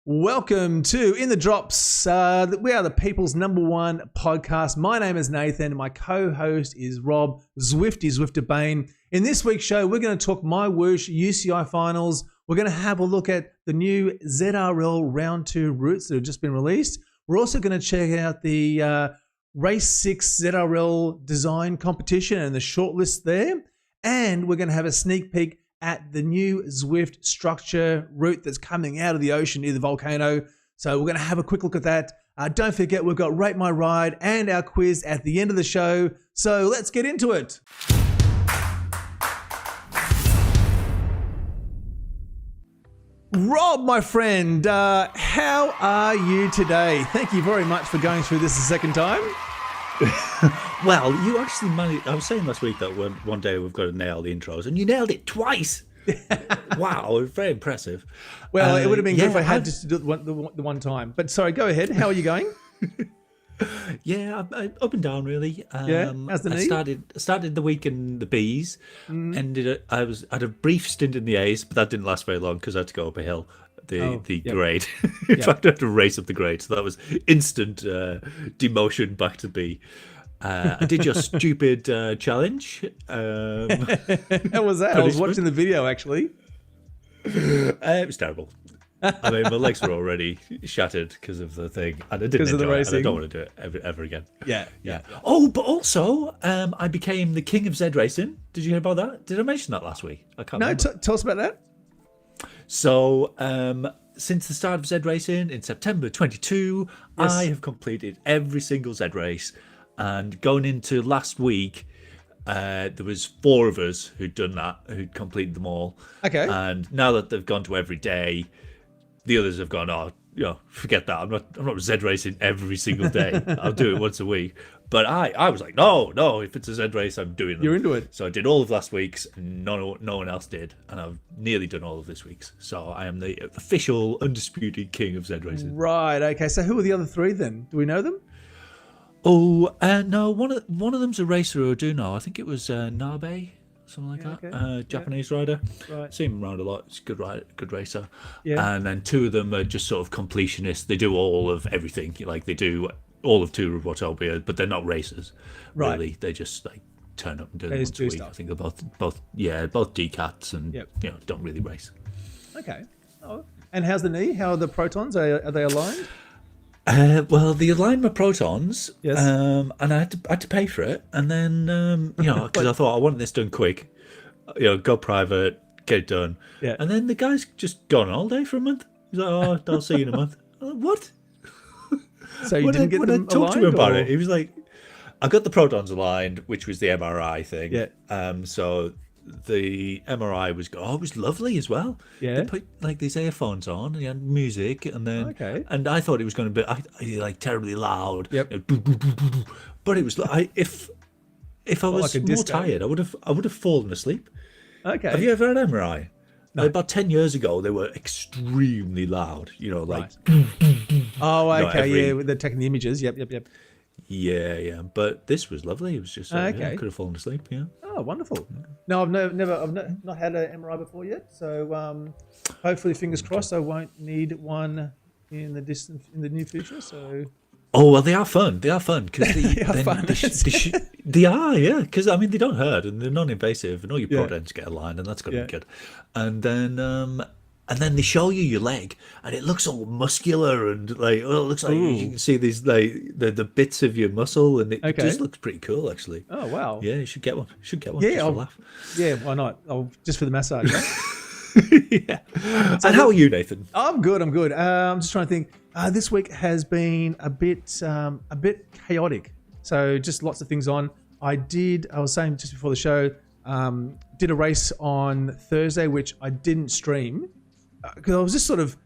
Welcome to In the Drops. We are the people's #1 podcast. My name is Nathan. My co-host is Rob, Zwifter Bane. In this week's show, we're going to talk MyWhoosh UCI Finals. We're going to have a look at the new ZRL Round 2 routes that have just been released. We're also going to check out the Race 6 ZRL design competition and the shortlist there. And we're going to have a sneak peek at the new Zwift structure route that's coming out of the ocean near the volcano. So we're going to have a quick look at that. Don't forget, we've got Rate My Ride and our quiz at the end of the show. So let's get into it. Rob, my friend, how are you today? Thank you very much for going through this a second time. Well, you actually managed. I was saying last week that one day we've got to nail the intros, and you nailed it twice. Wow, very impressive. Well, it would have been good if I had just to do it the one time. But sorry, go ahead. How are you going? Yeah, I'm up and down really. How's the knee? I started the week in the B's. I had a brief stint in the A's, but that didn't last very long because I had to go up a hill. The grade. In fact, I had to race up the grade, so that was instant demotion back to B. I did your stupid challenge. How was that? I was watching the video actually. It was terrible. I mean, my legs were already shattered because of the thing, and I didn't enjoy it, and I don't want to do it ever again. Yeah. Oh, but also, I became the king of Z Racing. Did you hear about that? Did I mention that last week? I can't remember. No, tell us about that. So, since the start of Z Racing in September 22, yes. I have completed every single Z race. And going into last week, there was 4 of us who'd done that, who'd completed them all. Okay. And now that they've gone to every day, the others have gone, forget that. I'm not Z racing every single day. I'll do it once a week. But I was like, no, if it's a Z race, I'm doing them. You're into it. So I did all of last week's, and no one else did. And I've nearly done all of this week's. So I am the official, undisputed king of Z racing. Right, okay. So who are the other 3 then? Do we know them? Oh, no, one of them's a racer who I do know. I think it was Nabe, something like that. Okay. Japanese rider. Right. Seen him around a lot. It's a good racer. Yeah. And then 2 of them are just sort of completionists. They do all of everything. Like they do all of Tour of Watopia, but they're not racers. Right. Really, they just like turn up and do them once a week. Stuff. I think they're both decats and don't really race. Okay. Oh. And how's the knee? How are the protons? Are they aligned? Well, they aligned my protons, yes. And I had to pay for it, and then because I thought I wanted this done quick, go private, get it done, and then the guy's just gone all day for a month. He's like, "Oh, I'll see you in a month." I'm like, what? So you didn't get them aligned? When I talked to him about it, he was like, "I got the protons aligned, which was the MRI thing." Yeah. So the MRI was it was lovely as well. Yeah. They put like these earphones on and you had music, and then and I thought it was going to be like terribly loud. Yep. But it was if I was like more tired, I would have fallen asleep. Okay. Have you ever had MRI? No. About 10 years ago, they were extremely loud. Like. Right. Oh, okay. They're taking the images. Yep. Yeah. But this was lovely. It was just I could have fallen asleep. Yeah. Oh, wonderful. No, I've not had an MRI before yet. So hopefully, fingers crossed, I won't need one in the near future. So. Oh well, they are fun. They are fun because they are, yeah. Because I mean, they don't hurt and they're non-invasive, and all your protons get aligned, and that's going to be good. And then they show you your leg, and it looks all muscular and like it looks like you can see these like the bits of your muscle, and it just looks pretty cool actually. Oh wow! Yeah, you should get one. Yeah, just for a laugh. Yeah, why not? Just for the massage. Yeah. So and how are you, Nathan? I'm good. I'm just trying to think. This week has been a bit chaotic. So just lots of things on. I was saying just before the show, did a race on Thursday, which I didn't stream because I was just sort of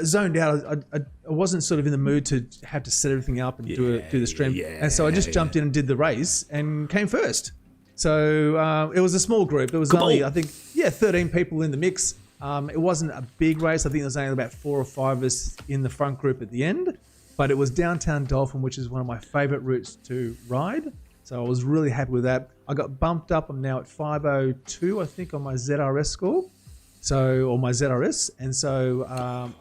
zoned out. I wasn't sort of in the mood to have to set everything up and do the stream. Yeah, and so I just jumped in and did the race and came first. So it was a small group. It was only, I think, 13 people in the mix. It wasn't a big race. I think there was only about 4 or 5 of us in the front group at the end. But it was downtown Dolphin, which is one of my favorite routes to ride. So I was really happy with that. I got bumped up. I'm now at 502, I think, on my ZRS score. or my ZRS, and so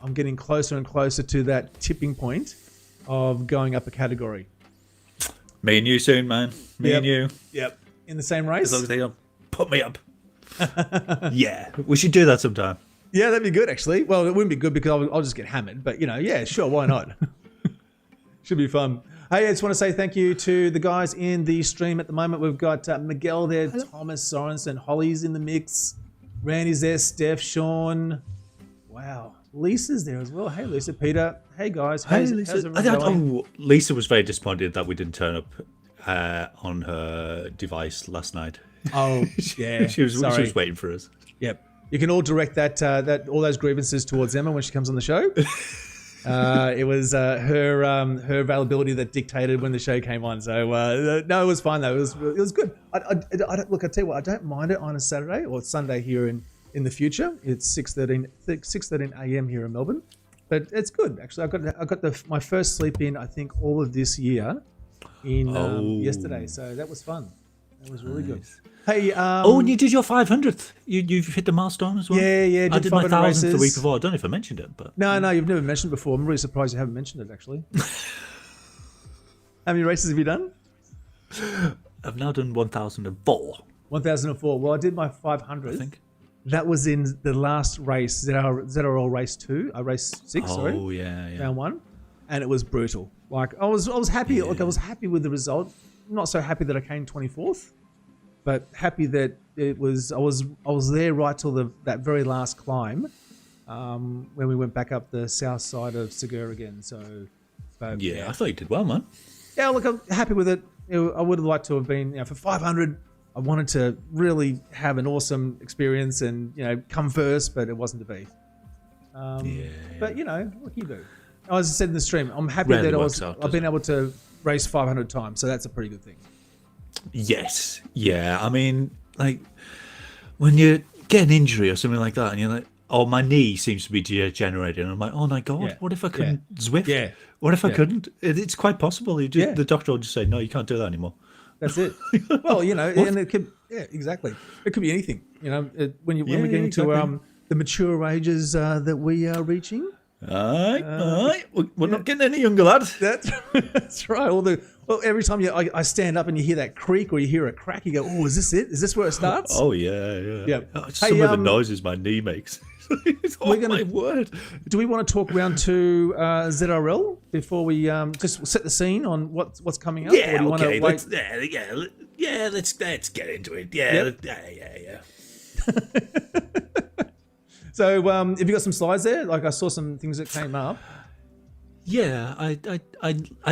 I'm getting closer and closer to that tipping point of going up a category. Me and you soon, man. Me and you. Yep. In the same race. As long as they don't put me up. Yeah, we should do that sometime. Yeah, that'd be good, actually. Well, it wouldn't be good because I'll just get hammered, but yeah, sure, why not? Should be fun. Hey, I just want to say thank you to the guys in the stream at the moment. We've got Miguel there, Thomas Sorensen, Holly's in the mix, Randy's there, Steph, Sean. Wow, Lisa's there as well. Hey, Lisa, Peter. Hey, guys. How's Lisa. going? Lisa was very disappointed that we didn't turn up on her device last night. Oh, yeah. She was waiting for us. Yep. You can all direct that all those grievances towards Emma when she comes on the show. It was her availability that dictated when the show came on. So no, it was fine though. It was good. Look, I tell you what, I don't mind it on a Saturday or Sunday here in the future. It's 6:13 a.m. here in Melbourne, but it's good actually. I got my first sleep in I think all of this year in yesterday, so that was fun. That was really good. Hey, and you did your 500th. You've hit the milestone as well. Yeah. I did my 1,000th the week before. I don't know if I mentioned it, but no, you've never mentioned it before. I'm really surprised you haven't mentioned it actually. How many races have you done? I've now done 1,004. 1,004. Well, I did my 500th. I think that was in the last race, ZRL race 2, race 6. Sorry. Oh yeah. Round 1, and it was brutal. Like I was happy. Yeah. Like I was happy with the result. Not so happy that I came 24th. But happy that it was. I was there right till that very last climb, when we went back up the south side of Segura again. So, but, yeah, I thought you did well, man. Yeah, look, I'm happy with it. I would have liked to have been, for 500. I wanted to really have an awesome experience and come first, but it wasn't to be. But what can you do? As I said in the stream, I'm happy that I've been able to race 500 times. So that's a pretty good thing. Yes. Yeah. I mean, like when you get an injury or something like that, and you're like, "Oh, my knee seems to be degenerating," and I'm like, "Oh my god, what if I couldn't Zwift? Yeah. What if I couldn't?" It's quite possible. The doctor will just say, "No, you can't do that anymore." That's it. Well, and it could, exactly. It could be anything. When we get into the mature ages that we are reaching. All right. We're not getting any younger, lad. That's right. Well, every time I stand up and you hear that creak or you hear a crack, you go, "Oh, is this it? Is this where it starts?" Oh yeah. Oh, some of the noises my knee makes. My word. Do we want to talk round 2 ZRL before we just set the scene on what's coming up? Yeah. Or do you want to wait? Let's get into it. Yeah. So, have you got some slides there? Like I saw some things that came up. Yeah, I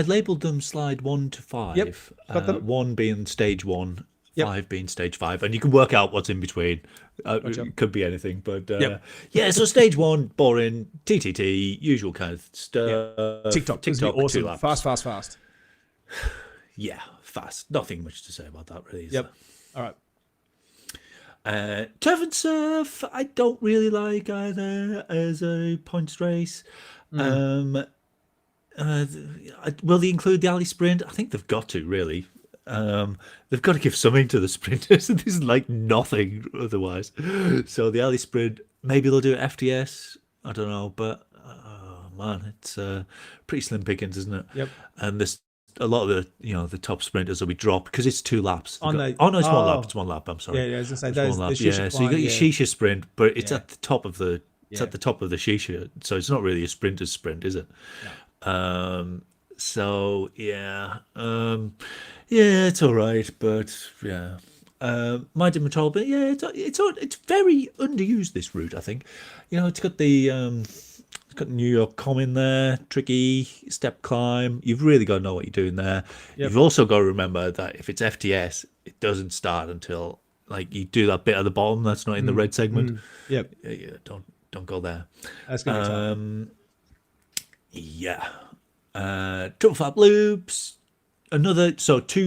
labelled them slide 1 to 5. Yep, got them. 1 being stage 1, 5 being stage 5, and you can work out what's in between. It could be anything, but so stage 1, boring, TTT, usual kind of stuff. TikTok, awesome. 2 laps. Fast. Yeah, fast. Nothing much to say about that, really. Yep. All right. Turf and Surf, I don't really like either as a points race. Will they include the alley sprint? I think they've got to, really. They've got to give something to the sprinters. This is like nothing otherwise. So the alley sprint, maybe they'll do FTS. I don't know, but man, it's pretty slim pickings, isn't it? Yep. And there's a lot of the top sprinters will be dropped because it's 2 laps. It's 1 lap. It's 1 lap. I'm sorry. Yeah, I was gonna say those. So you got your Shisha sprint, but it's at the top of the. It's at the top of the Shisha, so it's not really a sprinter's sprint, is it? No. So yeah, it's all right, but yeah, my Dimitol, but yeah, it's very underused, this route. I think, it's got the New York Com in there, tricky step climb. You've really got to know what you're doing there. Yep. You've also got to remember that if it's FTS, it doesn't start until you do that bit at the bottom that's not in the red segment. Yep. Yeah, don't go there. That's gonna be tough. Triple flap loops. 2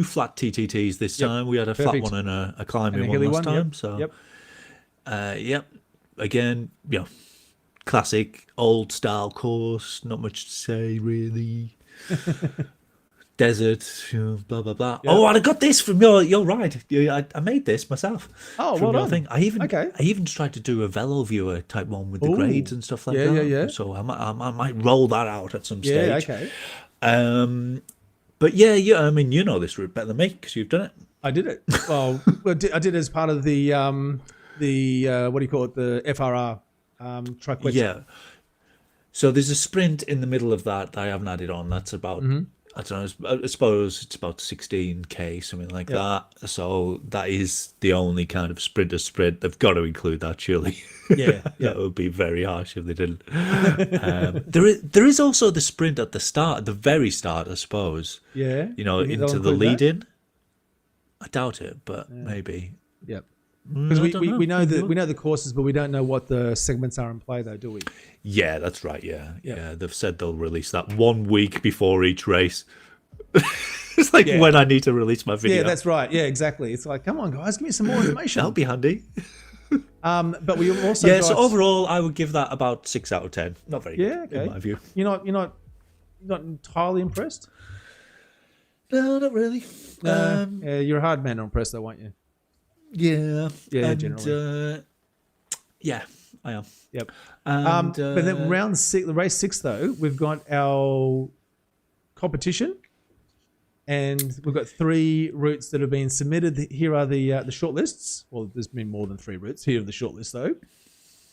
flat TTTs this time. We had a flat one and a climbing one last time. So again, classic old style course. Not much to say really. desert, blah blah blah. Yeah. Oh, and I got this from your ride. I made this myself. Oh, well done. Thing. I even tried to do a Velo viewer type one with the grades and stuff like that. Yeah. So I might roll that out at some stage. Yeah, okay. But yeah. I mean, you know this route better than me because you've done it. I did it. Well, I did it as part of the what do you call it? The FRR truck. Yeah. So there's a sprint in the middle of that I haven't added on. That's about I don't know. I suppose it's about 16k, something like that. So that is the only kind of sprinter sprint. They've got to include that, surely. Yeah. That would be very harsh if they didn't. There is also the sprint at the start, at the very start, I suppose. Yeah. Into the lead-in. I doubt it, but maybe. Yep. Because we know the courses, but we don't know what the segments are in play, though, do we? Yeah, that's right. Yeah. They've said they'll release that 1 week before each race. It's like when I need to release my video. Yeah, that's right. Yeah, exactly. It's like, come on, guys, give me some more information. That'll be handy. But we also so overall, I would give that about 6 out of 10. Not very good, in my view. You're not entirely impressed? No, not really. You're a hard man to impress, though, aren't you? Yeah, generally. Yeah, I am. Yep. But then round 6, the race 6, though, we've got our competition, and we've got 3 routes that have been submitted. Here are the shortlists. Well, there's been more than 3 routes. Here are the shortlists, though,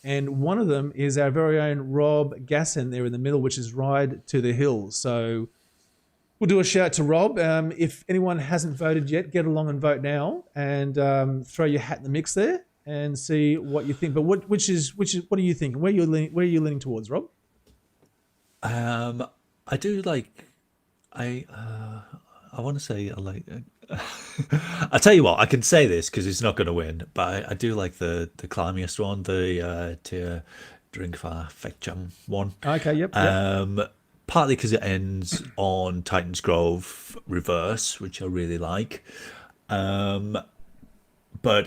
and one of them is our very own Rob Gasson there in the middle, which is Ride to the Hills. So we'll do a shout to Rob. If anyone hasn't voted yet, get along and vote now, and throw your hat in the mix there and see what you think. But what do you think? Where are you leaning towards, Rob? I do like. I want to say I like. I tell you what, I can say this because it's not going to win, but I do like the climbiest one, the to drink for Fekcham one. Okay. Yep. Partly because it ends on Titan's Grove reverse, which I really like. But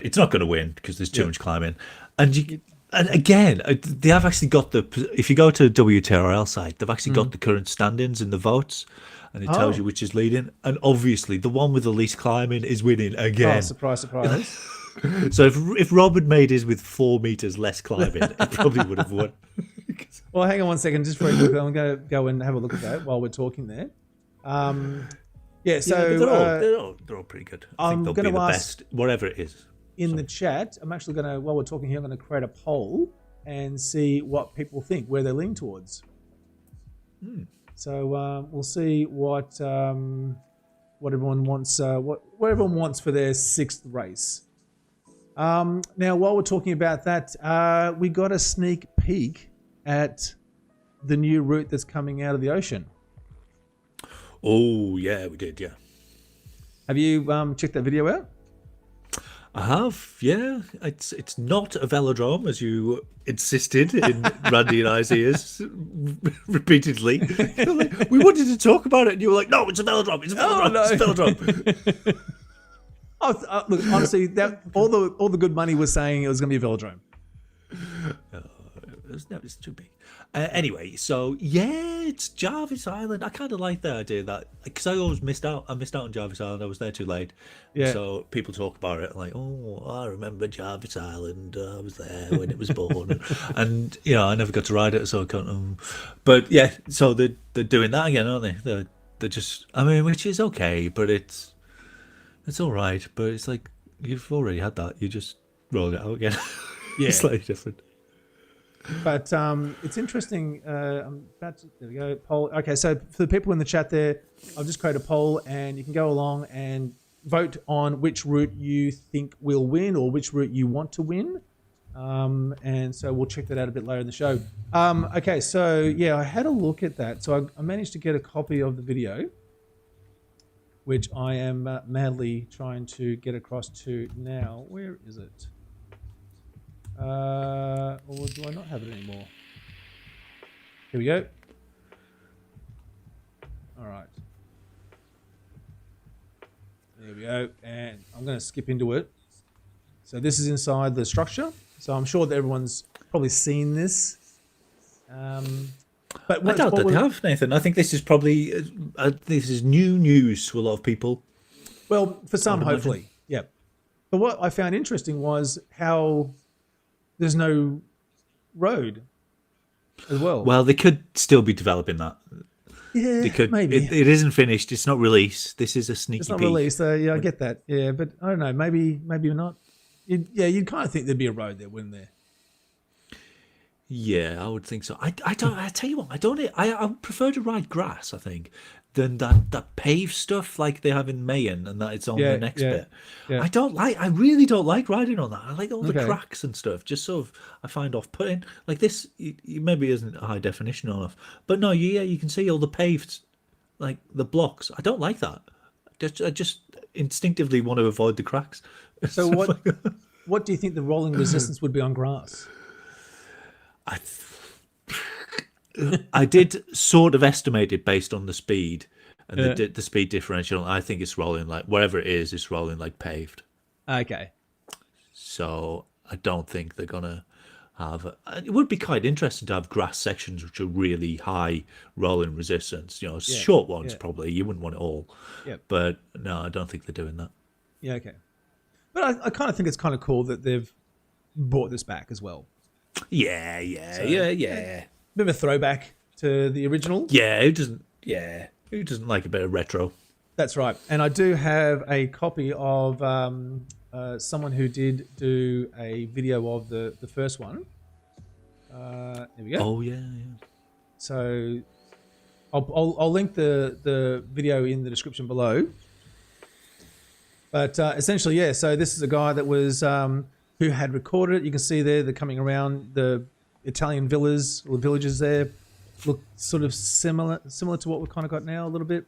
it's not going to win because there's too much climbing. And again, they have actually got if you go to WTRL site, they've actually got the current stand-ins in the votes, and it tells you which is leading. And obviously, the one with the least climbing is winning again. Oh, surprise, surprise. So if Rob had made his with 4 meters less climbing, it probably would have won. Well, hang on 1 second, just very quickly. I'm going to go and have a look at that while we're talking there. They're all pretty good. I think they'll be the best, whatever it is. In the chat, I'm actually going to, while we're talking here, I'm going to create a poll and see what people think, where they're leaning towards. So we'll see what everyone wants, what everyone wants for their 6th race. Now, while we're talking about that, we got a sneak peek at the new route that's coming out of the ocean. Oh, yeah, we did, yeah. Have you checked that video out? I have, yeah. It's not a velodrome, as you insisted in Randy and I's ears repeatedly. Like, we wanted to talk about it, and you were like, no, it's a velodrome, it's a velodrome, it's a velodrome. Look, honestly, all the good money was saying it was going to be a velodrome. It's too big. Anyway, so yeah, it's Jarvis Island. I kind of like the idea that, because I always missed out. I missed out on Jarvis Island. I was there too late. Yeah. So people talk about it like, oh, I remember Jarvis Island. I was there when it was born, and I never got to ride it, so I can't. But yeah, so they're doing that again, aren't they? They're just, I mean, which is okay, but it's all right. But it's like you've already had that. You just roll it out again. Yeah, it's slightly different. But it's interesting. There we go. Poll. Okay, so for the people in the chat there, I'll just create a poll, and you can go along and vote on which route you think will win or which route you want to win. And so we'll check that out a bit later in the show. Okay, so yeah, I had a look at that. So I managed to get a copy of the video, which I am madly trying to get across to now. Where is it? Or do I not have it anymore? Here we go. All right. There we go. And I'm going to skip into it. So this is inside the structure. So I'm sure that everyone's probably seen this. But I doubt that they have, Nathan. I think this is probably this is new news to a lot of people. Well, for some, hopefully, yeah. But what I found interesting was how there's no road as well. Well, they could still be developing that. Yeah, they could. Maybe it isn't finished. It's not released. This is a sneaky. It's not peek. released. Yeah, I get that. Yeah, but I don't know. Maybe not. You'd kind of think there'd be a road there, wouldn't there? Yeah, I would think so. I don't. I tell you what, I prefer to ride grass, I think, than that paved stuff like they have in Mayen, and that it's on the next bit. Yeah. I really don't like riding on that. I like all the cracks and stuff. Just sort of, I find off-putting. Like this, maybe isn't high definition enough, but no, you can see all the paved, like the blocks. I don't like that. I just instinctively want to avoid the cracks. So what do you think the rolling resistance would be on grass? I did sort of estimate it based on the speed and the speed differential. I think it's rolling like wherever it is, it's rolling like paved. Okay. So I don't think they're gonna have. It would be quite interesting to have grass sections which are really high rolling resistance. Short ones probably. You wouldn't want it all. Yeah. But no, I don't think they're doing that. Yeah. Okay. But I kind of think it's kind of cool that they've brought this back as well. Yeah. Bit of a throwback to the original. Yeah, who doesn't like a bit of retro? That's right. And I do have a copy of someone who did do a video of the first one. There we go. Oh yeah. So I'll link the video in the description below. But essentially, yeah. So this is a guy that was who had recorded it. You can see there they're coming around the Italian villas or villages there. Look sort of similar to what we've kind of got now a little bit.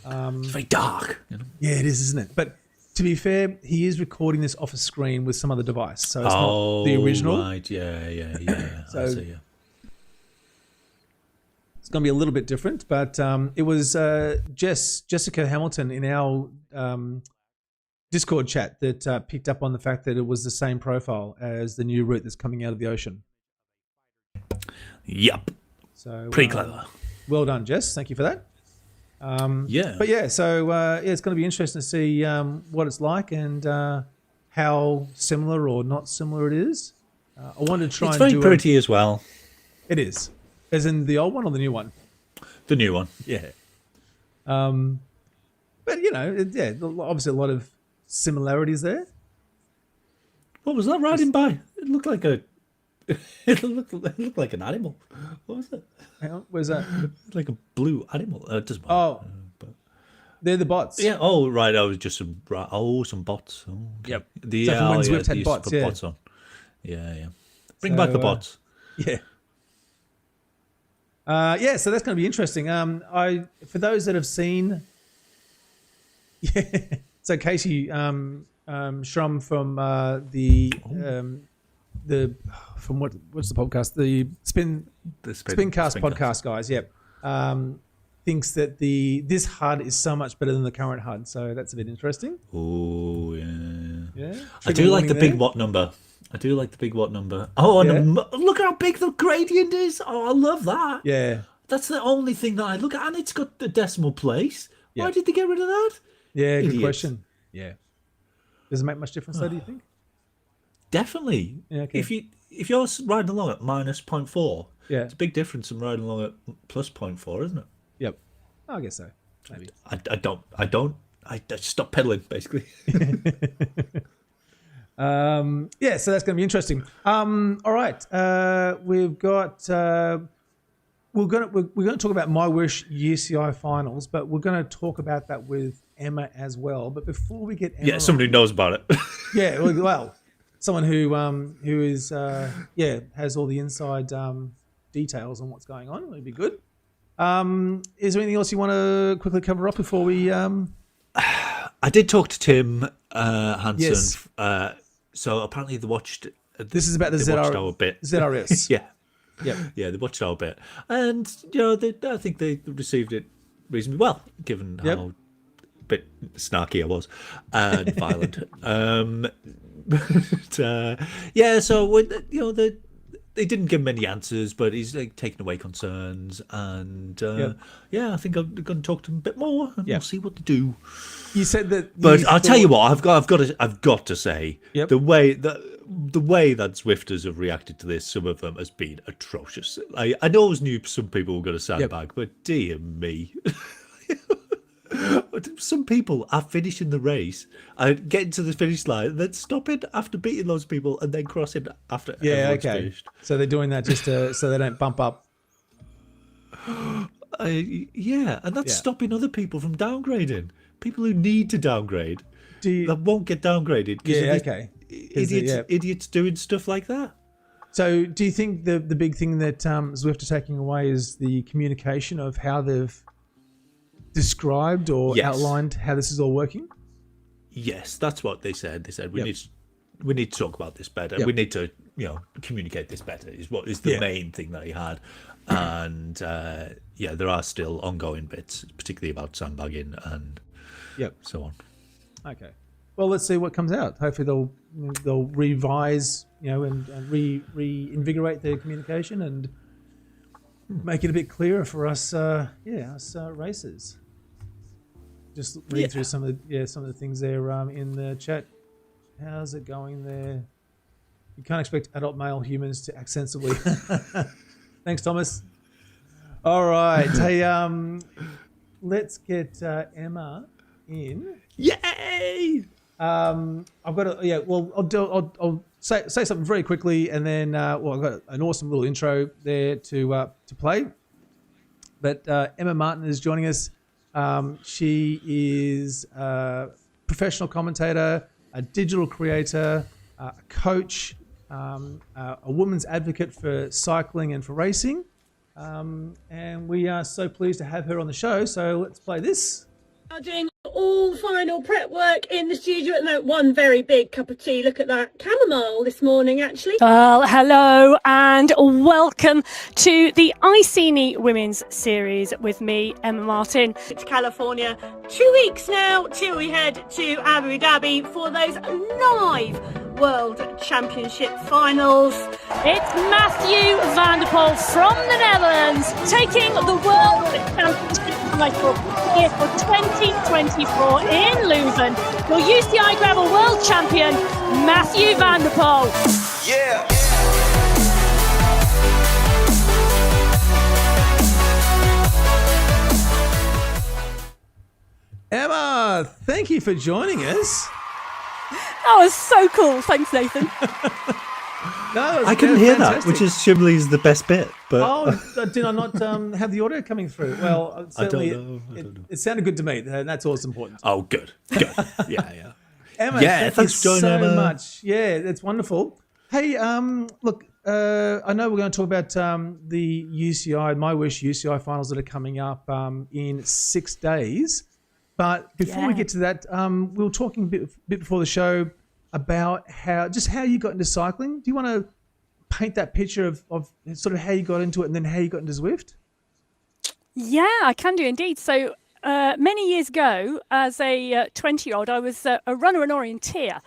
It's very dark. Yeah, it is, isn't it? But to be fair, he is recording this off a screen with some other device, so it's not the original. Right? Yeah. So I see. Yeah. It's going to be a little bit different, but it was Jessica Hamilton in our Discord chat that picked up on the fact that it was the same profile as the new route that's coming out of the ocean. Yep. So pretty clever. Well done, Jess. Thank you for that. Yeah. But yeah, so it's going to be interesting to see what it's like and how similar or not similar it is. I wanted to try. It's and very pretty as well. It is, as in the old one or the new one. The new one. Yeah. But obviously a lot of similarities there. What was that riding by? It looked like it looked like an animal. What was it? Hang on, where's that? Like a blue animal. It doesn't matter. Oh, they're the bots. Yeah. Oh, right. I was just some bots. Oh, okay. Yep. So when Zwift had bots, bots on. Yeah. Bring back the bots. Yeah. So that's going to be interesting. For those that have seen, so Cazy Schrum from what's the podcast? The Spincast podcast guys. Yep. Thinks that this HUD is so much better than the current HUD, so that's a bit interesting. Oh yeah. Yeah. I do like the big watt number. Oh, and look how big the gradient is. Oh, I love that. Yeah. That's the only thing that I look at, and it's got the decimal place. Yeah. Why did they get rid of that? Yeah, Idiots. Good question. Yeah. Does it make much difference though, do you think? Definitely. Yeah, okay. If you're riding along at minus 0.4, it's a big difference from riding along at plus 0.4, isn't it? Yep. I guess so. Maybe. I stop pedaling basically. So that's going to be interesting. All right. We've got we're going to talk about MyWhoosh UCI Finals, but we're going to talk about that with Emma as well. But before we get Emma somebody who knows about it. Yeah, well, someone who is has all the inside details on what's going on. It'd be good. Is there anything else you want to quickly cover up before we? I did talk to Tim Hansen. Yes. So apparently they watched. This is about the ZRS. Yeah. Yep. Yeah, they watched our bit, and I think they received it reasonably well, given how bit snarky I was and violent. So when they didn't give him any answers, but he's like taking away concerns, and I think I'm going to talk to him a bit more, and we'll see what to do. You said that, but I'll tell you what, I've got to say, the way that Zwifters have reacted to this, some of them has been atrocious. I always knew some people were going to sandbag, but dear me. Some people are finishing the race, getting to the finish line, and then stopping after beating those people, and then crossing after everyone's finished. So they're doing that just so they don't bump up. And that's stopping other people from downgrading. People who need to downgrade that won't get downgraded because idiots doing stuff like that. So do you think the big thing that Zwift are taking away is the communication of how they've described or outlined how this is all working? Yes, that's what they said. They said we need to talk about this better. We need to communicate this better is the main thing that he had. And there are still ongoing bits, particularly about sandbagging and so on. Okay, well, let's see what comes out. Hopefully they'll revise and reinvigorate their communication and make it a bit clearer for us racers. Just read through some of the things there in the chat. How's it going there? You can't expect adult male humans to act sensibly. Thanks, Thomas. All right, hey, let's get Emma in. Yay! I've got I'll say something very quickly, and then I've got an awesome little intro there to play. But Emma Martin is joining us. She is a professional commentator, a digital creator, a coach, a woman's advocate for cycling and for racing. And we are so pleased to have her on the show. So let's play this. Doing all final prep work in the studio at the moment. One very big cup of tea. Look at that chamomile this morning, actually. Well, hello and welcome to the iCine Women's Series with me, Emma Martin. It's California. 2 weeks now till we head to Abu Dhabi for those live World Championship finals. It's Matthew van der Poel from the Netherlands taking the World Championship title here for 2024 in Leuven. Your UCI Gravel World Champion, Matthew van der Poel. Yeah. Emma, thank you for joining us. That was so cool. Thanks, Nathan. I couldn't hear that, which is Shimley's the best bit. But did I not have the audio coming through? Well, certainly I don't know. It sounded good to me. That's all that's important. Oh, good. Yeah. Emma, thanks for joining so Emma. much. Yeah, that's wonderful. Hey, look, I know we're going to talk about the UCI, MyWhoosh UCI Finals that are coming up in 6 days. But before we get to that, we were talking a bit before the show about how you got into cycling. Do you want to paint that picture of sort of how you got into it and then how you got into Zwift? Yeah, I can do indeed. So many years ago, as a 20-year-old, I was a runner and orienteer.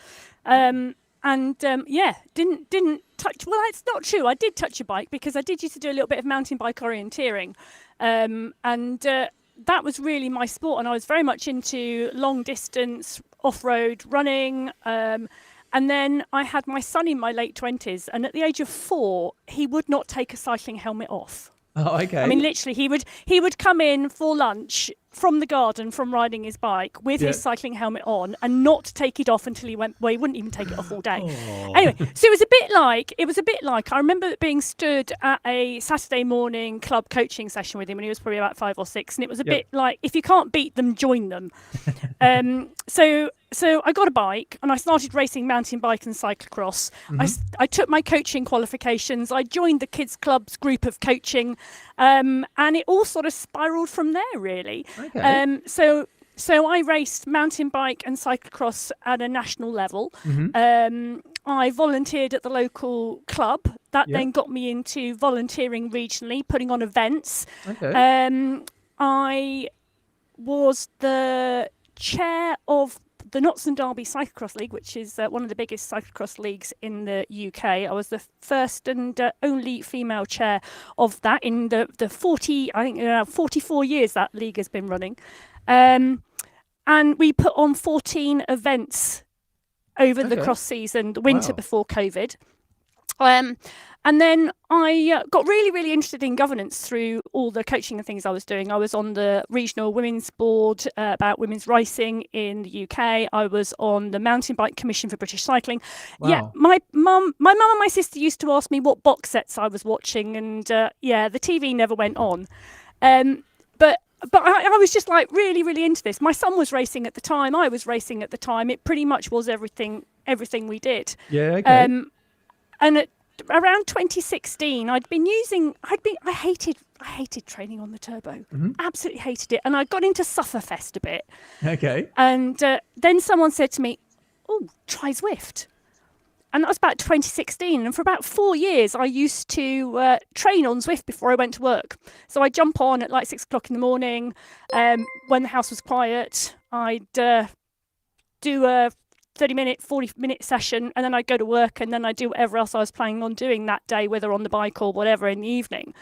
Didn't touch. Well, it's not true. I did touch a bike because I did used to do a little bit of mountain bike orienteering. That was really my sport, and I was very much into long distance off-road running. And then I had my son in my late 20s, and at the age of 4, he would not take a cycling helmet off. Oh, okay. I mean, literally, he would come in for lunch from the garden from riding his bike with his cycling helmet on and not take it off until he went. Well, he wouldn't even take it off all day. Anyway, so it was a bit like I remember being stood at a Saturday morning club coaching session with him when he was probably about 5 or 6, and it was a bit like, if you can't beat them, join them. So I got a bike and I started racing mountain bike and cyclocross. Mm-hmm. I took my coaching qualifications. I joined the kids club's group of coaching, and it all sort of spiraled from there, really. Okay. So I raced mountain bike and cyclocross at a national level. Mm-hmm. I volunteered at the local club. That then got me into volunteering regionally, putting on events. Okay. I was the chair of the Notts and Derby Cyclocross League, which is one of the biggest cyclocross leagues in the UK. I was the first and only female chair of that in the 44 years that league has been running. And we put on 14 events over the cross season, the winter before COVID. And then I got really, really interested in governance through all the coaching and things I was doing. I was on the regional women's board about women's racing in the UK. I was on the Mountain Bike Commission for British Cycling. Wow. Yeah, my mum and my sister used to ask me what box sets I was watching, and the TV never went on. But I was just like really, really into this. My son was racing at the time. I was racing at the time. It pretty much was everything we did. Yeah. Okay. And around 2016, I hated training on the turbo. Mm-hmm. Absolutely hated it. And I got into Sufferfest a bit. Okay. And then someone said to me, "Oh, try Zwift." And that was about 2016. And for about 4 years, I used to train on Zwift before I went to work. So I'd jump on at like 6 o'clock in the morning. When the house was quiet, I'd do a 30-minute, 40-minute session, and then I'd go to work, and then I'd do whatever else I was planning on doing that day, whether on the bike or whatever in the evening.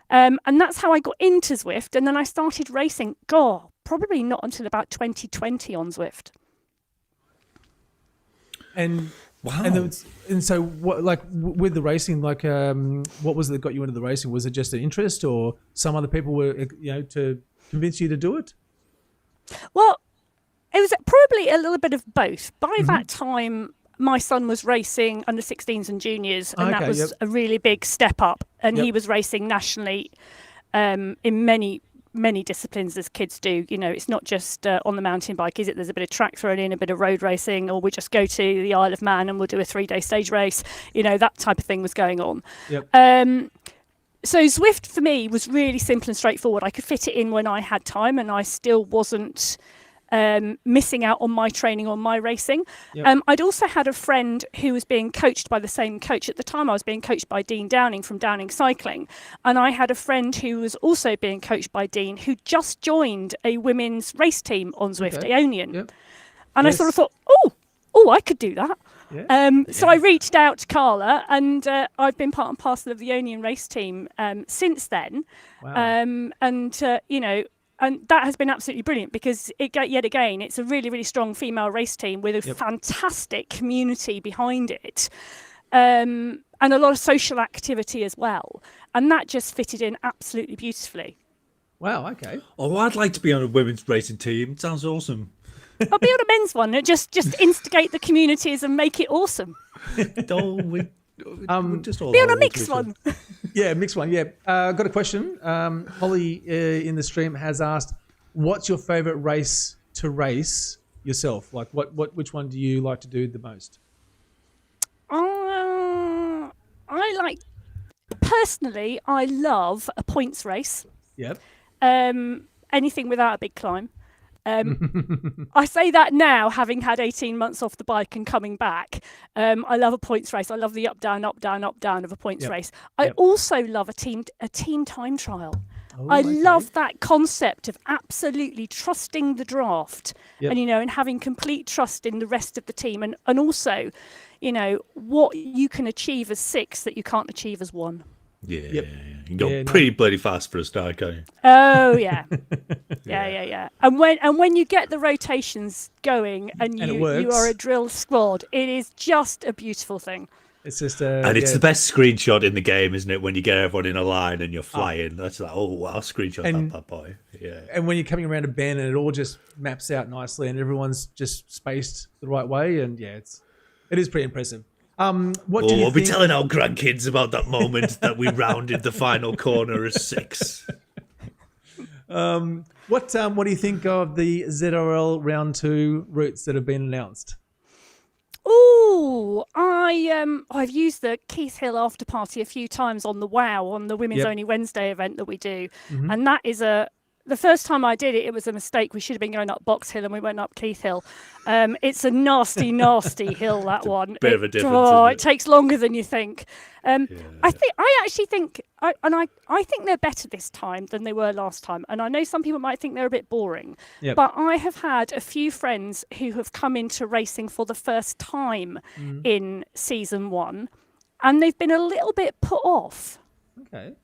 And that's how I got into Zwift. And then I started racing, probably not until about 2020 on Zwift. And wow. And so what, like with the racing, like what was it that got you into the racing? Was it just an interest, or some other people were, to convince you to do it? Well, it was probably a little bit of both. By that time, my son was racing under 16s and juniors, and that was a really big step up. And he was racing nationally in many disciplines, as kids do. It's not just on the mountain bike, is it? There's a bit of track thrown in, a bit of road racing, or we just go to the Isle of Man and we'll do a 3-day stage race. That type of thing was going on. Yep. So Zwift for me was really simple and straightforward. I could fit it in when I had time, and I still wasn't missing out on my training, on my racing. Yep. I'd also had a friend who was being coached by the same coach. At the time, I was being coached by Dean Downing from Downing Cycling. And I had a friend who was also being coached by Dean, who just joined a women's race team on Zwift, Aonian. Yep. And I sort of thought, I could do that. Yeah. So I reached out to Carla, and I've been part and parcel of the Aonian race team since then. Wow. And that has been absolutely brilliant, because yet again, it's a really, really strong female race team with a fantastic community behind it, and a lot of social activity as well. And that just fitted in absolutely beautifully. Wow, okay. Oh, I'd like to be on a women's racing team. It sounds awesome. I'll be on a men's one and just instigate the communities and make it awesome. Just all be on a mixed one. Yeah, mixed one. Yeah. Got a question. Holly in the stream has asked, what's your favorite race to race yourself? Like which one do you like to do the most? Personally, I love a points race. Yep. Anything without a big climb. I say that now, having had 18 months off the bike and coming back. I love a points race. I love the up, down, up, down, up, down of a points race. I also love a team time trial. I love that concept of absolutely trusting the draft and having complete trust in the rest of the team, and also, what you can achieve as 6 that you can't achieve as 1. Yeah, you can go pretty bloody fast for a start, can't you? Oh yeah, yeah. And when you get the rotations going and you are a drill squad, it is just a beautiful thing. It's just and it's the best screenshot in the game, isn't it? When you get everyone in a line and you're flying, that's like, oh wow, screenshot that bad boy. Yeah. And when you're coming around a bend and it all just maps out nicely and everyone's just spaced the right way, and it is pretty impressive. What do you we'll be telling our grandkids about that moment that we rounded the final corner as 6. What do you think of the ZRL round 2 routes that have been announced? Oh, I've used the Keith Hill after party a few times on the WOW, on the Women's Only Wednesday event that we do, and that is a The first time I did it, it was a mistake. We should have been going up Box Hill and we went up Keith Hill. It's a nasty, nasty hill, that one. Bit of a difference. It takes longer than you think. I think they're better this time than they were last time. And I know some people might think they're a bit boring. Yep. But I have had a few friends who have come into racing for the first time in season 1, and they've been a little bit put off. Okay.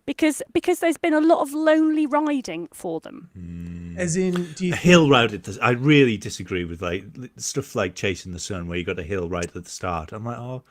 Because there's been a lot of lonely riding for them. As in, do you a hill ride I really disagree with like stuff like Chasing the Sun, where you got a hill right at the start. I'm like, oh,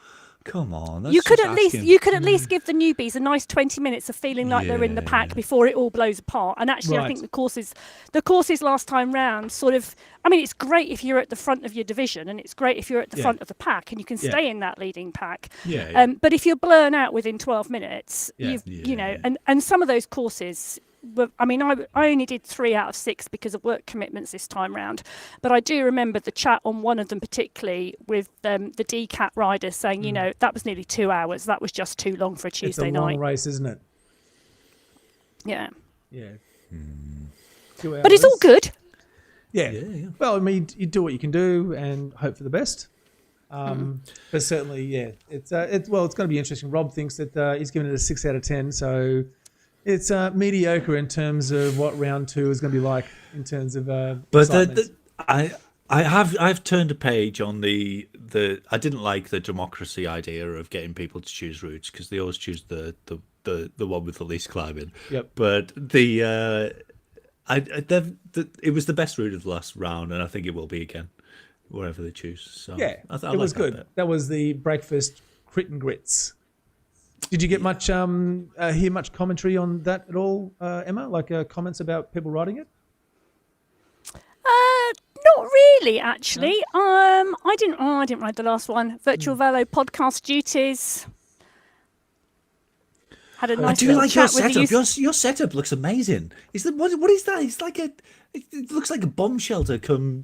come on. You could at least give the newbies a nice 20 minutes of feeling like they're in the pack before it all blows apart. And actually, I think the courses last time round sort of. I mean, it's great if you're at the front of your division, and it's great if you're at the front of the pack, and you can stay in that leading pack. But if you're blown out within 12 minutes, and some of those courses. I mean, I only did 3 out of 6 because of work commitments this time round. But I do remember the chat on one of them, particularly with the DCAT riders saying, that was nearly 2 hours. That was just too long for a Tuesday night. It's a long race, isn't it? Yeah. Yeah. 2 hours. But it's all good. Yeah. Well, I mean, you do what you can do and hope for the best. But certainly, it's going to be interesting. Rob thinks that he's given it a 6 out of 10. So it's mediocre in terms of what round 2 is going to be like in terms of. But I've turned a page on the. I didn't like the democracy idea of getting people to choose routes, because they always choose the one with the least climbing. Yep. But it was the best route of the last round, and I think it will be again, wherever they choose. So yeah, I it was good. That was the breakfast crit and grits. Did you get much hear much commentary on that at all, Emma? Like comments about people riding it? Not really, actually. No? I didn't ride the last one. Virtual Velo podcast duties. Had a nice I do like your chat with setup. Your setup looks amazing. What is that? It's like it looks like a bomb shelter come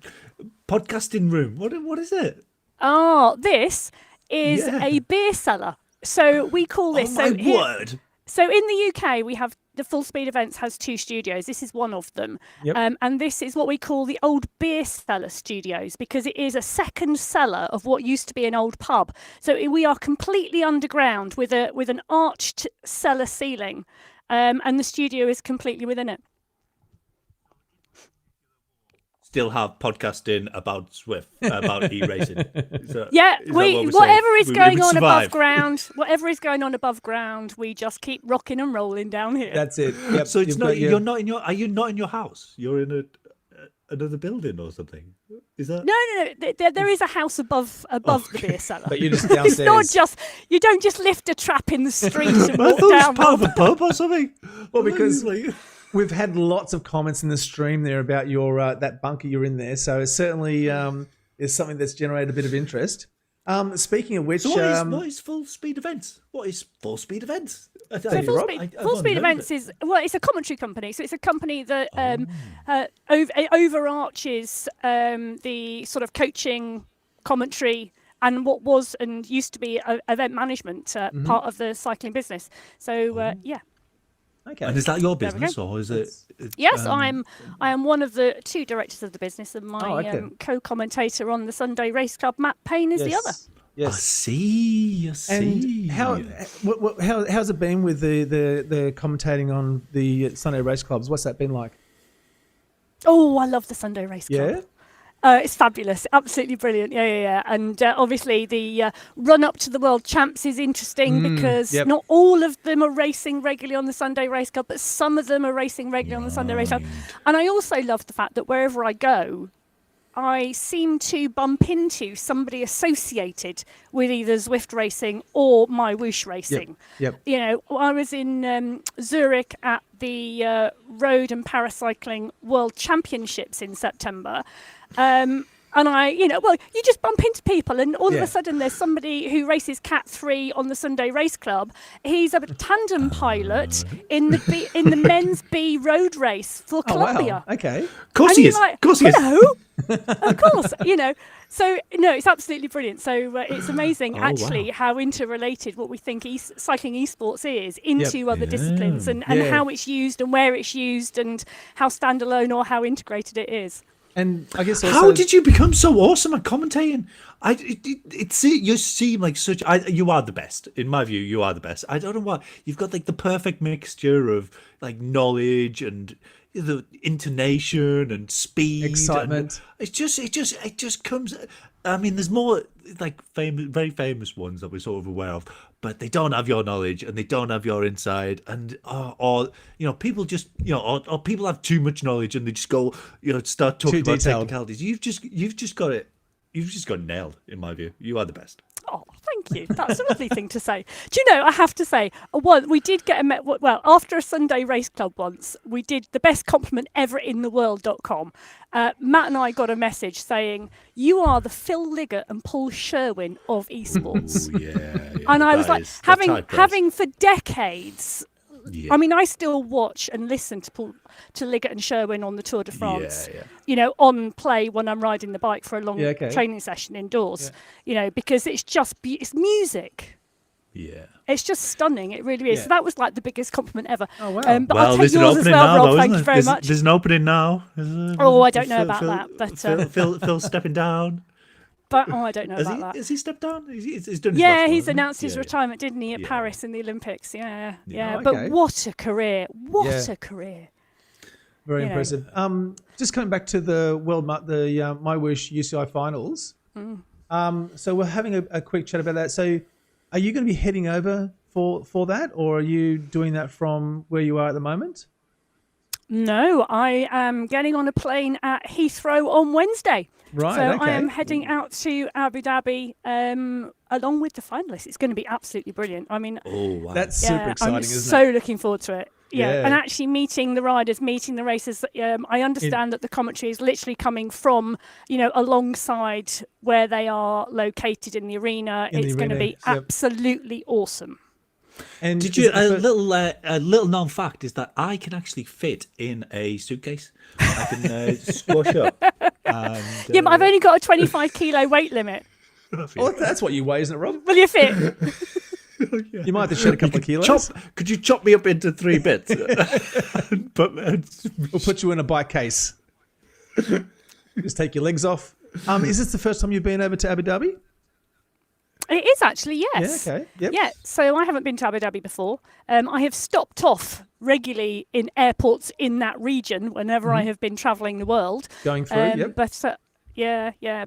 podcasting room. What is it? Oh, this is a beer cellar. So we call this. Oh my word! So in the UK, we have the Full Speed Events has 2 studios. This is one of them. Yep. And this is what we call the old beer cellar studios, because it is a second cellar of what used to be an old pub. So we are completely underground with an arched cellar ceiling, and the studio is completely within it. Still have podcasting about Zwift, about e-racing. Whatever is going on above ground, we just keep rocking and rolling down here. That's it. Yep. So it's not. You're not in your. Are you not in your house? You're in another building or something. Is that? No. There is a house above the beer cellar. But you're just downstairs. It's not just. You don't just lift a trap in the street and I walk thought down. It was part of a pub or something. Well, because we've had lots of comments in the stream there about your that bunker you're in there. So it certainly is something that's generated a bit of interest. Speaking of which, so what is Full Speed Events? What is Full Speed Events? Full Speed Events is it's a commentary company. So it's a company that overarches the sort of coaching, commentary, and what was and used to be event management part of the cycling business. So yeah. Okay. And is that your business, or is it? Yes, I am one of the 2 directors of the business, and my co-commentator on the Sunday Race Club, Matt Payne, is the other. Yes. I see. And how's it been with the commentating on the Sunday Race Clubs? What's that been like? Oh, I love the Sunday Race Club. Yeah. It's fabulous, absolutely brilliant. Yeah. And obviously the run up to the World Champs is interesting because not all of them are racing regularly on the Sunday Race Club, but some of them are racing regularly on the Sunday Race Club. And I also love the fact that wherever I go, I seem to bump into somebody associated with either Zwift racing or MyWhoosh racing. Yep. You know, I was in Zurich at the Road and Paracycling World Championships in September. And you just bump into people, and all of a sudden there's somebody who races Cat 3 on the Sunday Race Club. He's a tandem pilot in the men's B road race for Columbia. Wow. Okay. Of course he is. Like, of course he is. Hello. Of course, So no, it's absolutely brilliant. So it's amazing, actually, how interrelated what we think cycling esports is into other disciplines, and how it's used and where it's used and how standalone or how integrated it is. And I guess also, how did you become so awesome at commentating? You seem like you are the best in my view. You are the best. I don't know why you've got like the perfect mixture of like knowledge and the intonation and speed, excitement. And it just comes. I mean, there's more like very famous ones that we're sort of aware of, but they don't have your knowledge and they don't have your insight, and or people just or people have too much knowledge and they just go start talking about technicalities. You've just got it. You've just got nailed, in my view. You are the best. Oh, thank you. That's a lovely thing to say. Do you know, I have to say, we did get after a Sunday race club once, we did the best compliment ever in the world.com. Matt and I got a message saying, you are the Phil Liggett and Paul Sherwin of esports. Ooh, yeah. And I was like, having for decades. Yeah. I mean, I still watch and listen to Liggett and Sherwin on the Tour de France, on play when I'm riding the bike for a long training session indoors, because it's just, it's music. Yeah. It's just stunning. It really is. Yeah. So that was like the biggest compliment ever. Oh, wow. But I'll take yours as well, Rob. Thank you very much. There's an opening now. I don't know about that. But Phil stepping down. But I don't know about that. Has he stepped down? He's done his yeah, last he's one, announced his retirement, didn't he, at Paris in the Olympics? Yeah. Okay. But what a career! What a career! Very impressive. Just coming back to the MyWhoosh UCI Finals. So we're having a quick chat about that. So, are you going to be heading over for that, or are you doing that from where you are at the moment? No, I am getting on a plane at Heathrow on Wednesday. Right. So okay. I am heading out to Abu Dhabi along with the finalists. It's going to be absolutely brilliant. I mean, that's super exciting, I'm isn't so it? looking forward to it. Yeah, and actually meeting the riders, meeting the racers. I understand that the commentary is literally coming from, alongside where they are located in the arena. It's going to be absolutely awesome. And did you a little known fact is that I can actually fit in a suitcase. I can squash up. And, but I've only got a 25 kilo weight limit. Oh, that's what you weigh, isn't it, Rob? Will you fit? You might have to shed a couple of kilos. Could you chop me up into 3 bits? We'll put you in a bike case. Just take your legs off. Is this the first time you've been over to Abu Dhabi? It is actually, yes. Yeah, okay. Yep. Yeah, so I haven't been to Abu Dhabi before. I have stopped off regularly in airports in that region whenever I have been travelling the world. Going through, But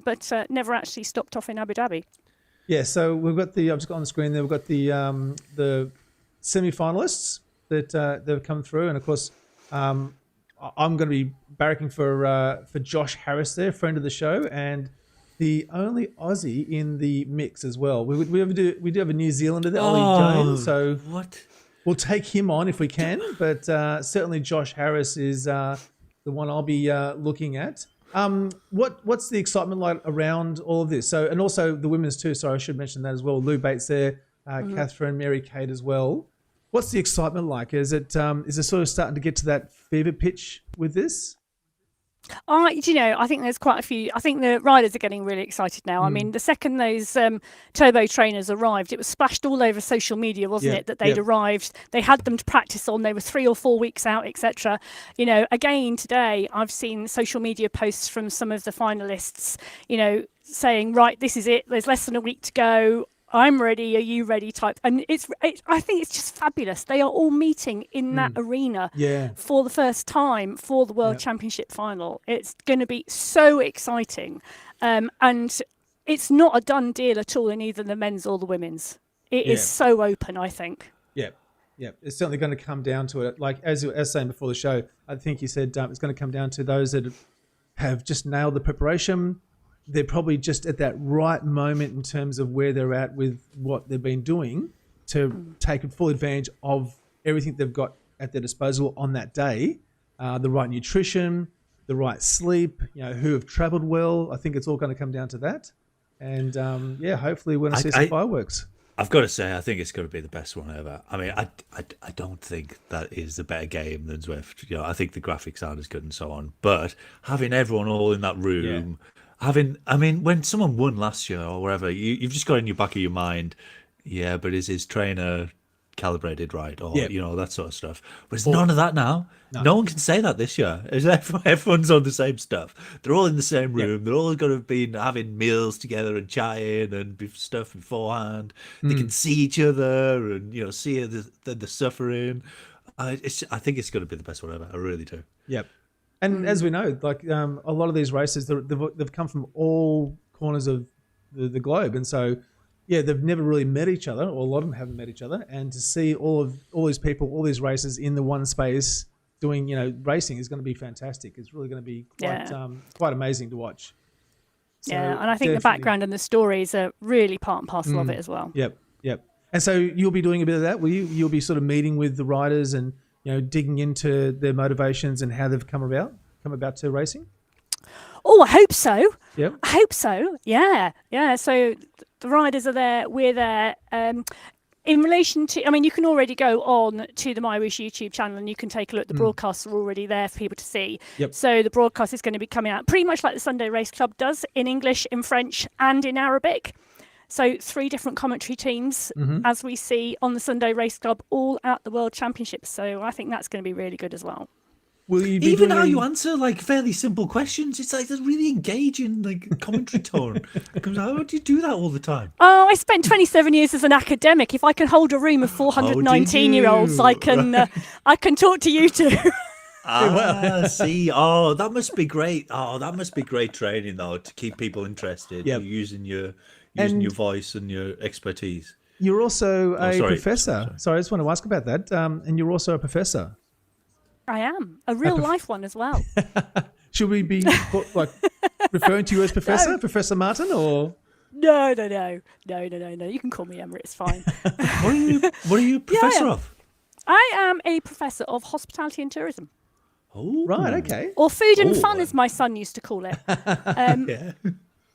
but never actually stopped off in Abu Dhabi. Yeah, so we've got I've just got on the screen there, we've got the semi-finalists that have come through. And of course, I'm going to be barracking for Josh Harris there, friend of the show, and the only Aussie in the mix as well. We do have a New Zealander there, Ollie Jones. So what? We'll take him on if we can, but certainly Josh Harris is the one I'll be looking at. What's the excitement like around all of this? So, and also the women's too. Sorry, I should mention that as well. Lou Bates there, Catherine, Mary Kate as well. What's the excitement like? Is it sort of starting to get to that fever pitch with this? I think there's quite a few. I think the riders are getting really excited now. I mean, the second those turbo trainers arrived, it was splashed all over social media, wasn't it, that they'd arrived. They had them to practice on. They were 3 or 4 weeks out, etc. Again, today, I've seen social media posts from some of the finalists, saying, right, this is it. There's less than a week to go. I'm ready. Are you ready? Type, and I think it's just fabulous. They are all meeting in that arena for the first time for the World Championship final. It's going to be so exciting, and it's not a done deal at all in either the men's or the women's. It is so open, I think. Yeah, it's certainly going to come down to it. Like as saying before the show, I think you said it's going to come down to those that have just nailed the preparation. They're probably just at that right moment in terms of where they're at with what they've been doing to take full advantage of everything they've got at their disposal on that day. The right nutrition, the right sleep, who have travelled well. I think it's all going to come down to that. And hopefully we're going to see some fireworks. I've got to say, I think it's going to be the best one ever. I mean, I don't think that is a better game than Zwift. You know, I think the graphics aren't as good and so on. But having everyone all in that room, when someone won last year or wherever, you've just got in your back of your mind, yeah, but is his trainer calibrated right, or that sort of stuff. But there's none of that now. No one can say that this year. Everyone's on the same stuff. They're all in the same room. They're all going to have been having meals together and chatting and stuff beforehand. They can see each other and see the suffering. I think it's going to be the best one ever. I really do. Yep. And as we know, like a lot of these races, they've come from all corners of the globe, and so. Yeah, they've never really met each other, or a lot of them haven't met each other. And to see all these people, all these races in the one space doing, racing is going to be fantastic. It's really going to be quite amazing to watch. So and I think the background and the stories are really part and parcel of it as well. Yep. And so you'll be doing a bit of that, will you? You'll be sort of meeting with the riders and digging into their motivations and how they've come about to racing. Oh, I hope so. Yep. I hope so. Yeah. So the riders are there. We're there. In relation to, you can already go on to the MyWhoosh YouTube channel and you can take a look. The broadcasts are already there for people to see. Yep. So the broadcast is going to be coming out pretty much like the Sunday Race Club does, in English, in French, and in Arabic. So 3 different commentary teams, as we see on the Sunday Race Club, all at the World Championships. So I think that's going to be really good as well. Will you be even how you answer like fairly simple questions, it's like a really engaging commentary tone. How do you do that all the time? Oh, I spent 27 years as an academic. If I can hold a room of 419-year-olds, I can talk to you two. See, that must be great. Oh, that must be great training though, to keep people interested. Yep. Using your voice and your expertise. You're also a professor. Sorry, I just want to ask about that. And you're also a professor. I am a real life one as well. Should we be referring to you as Professor, no. Professor Martin, or? No. You can call me Emma. It's fine. What are you professor of? I am a professor of hospitality and tourism. Oh, right, okay. Or food and fun, as my son used to call it.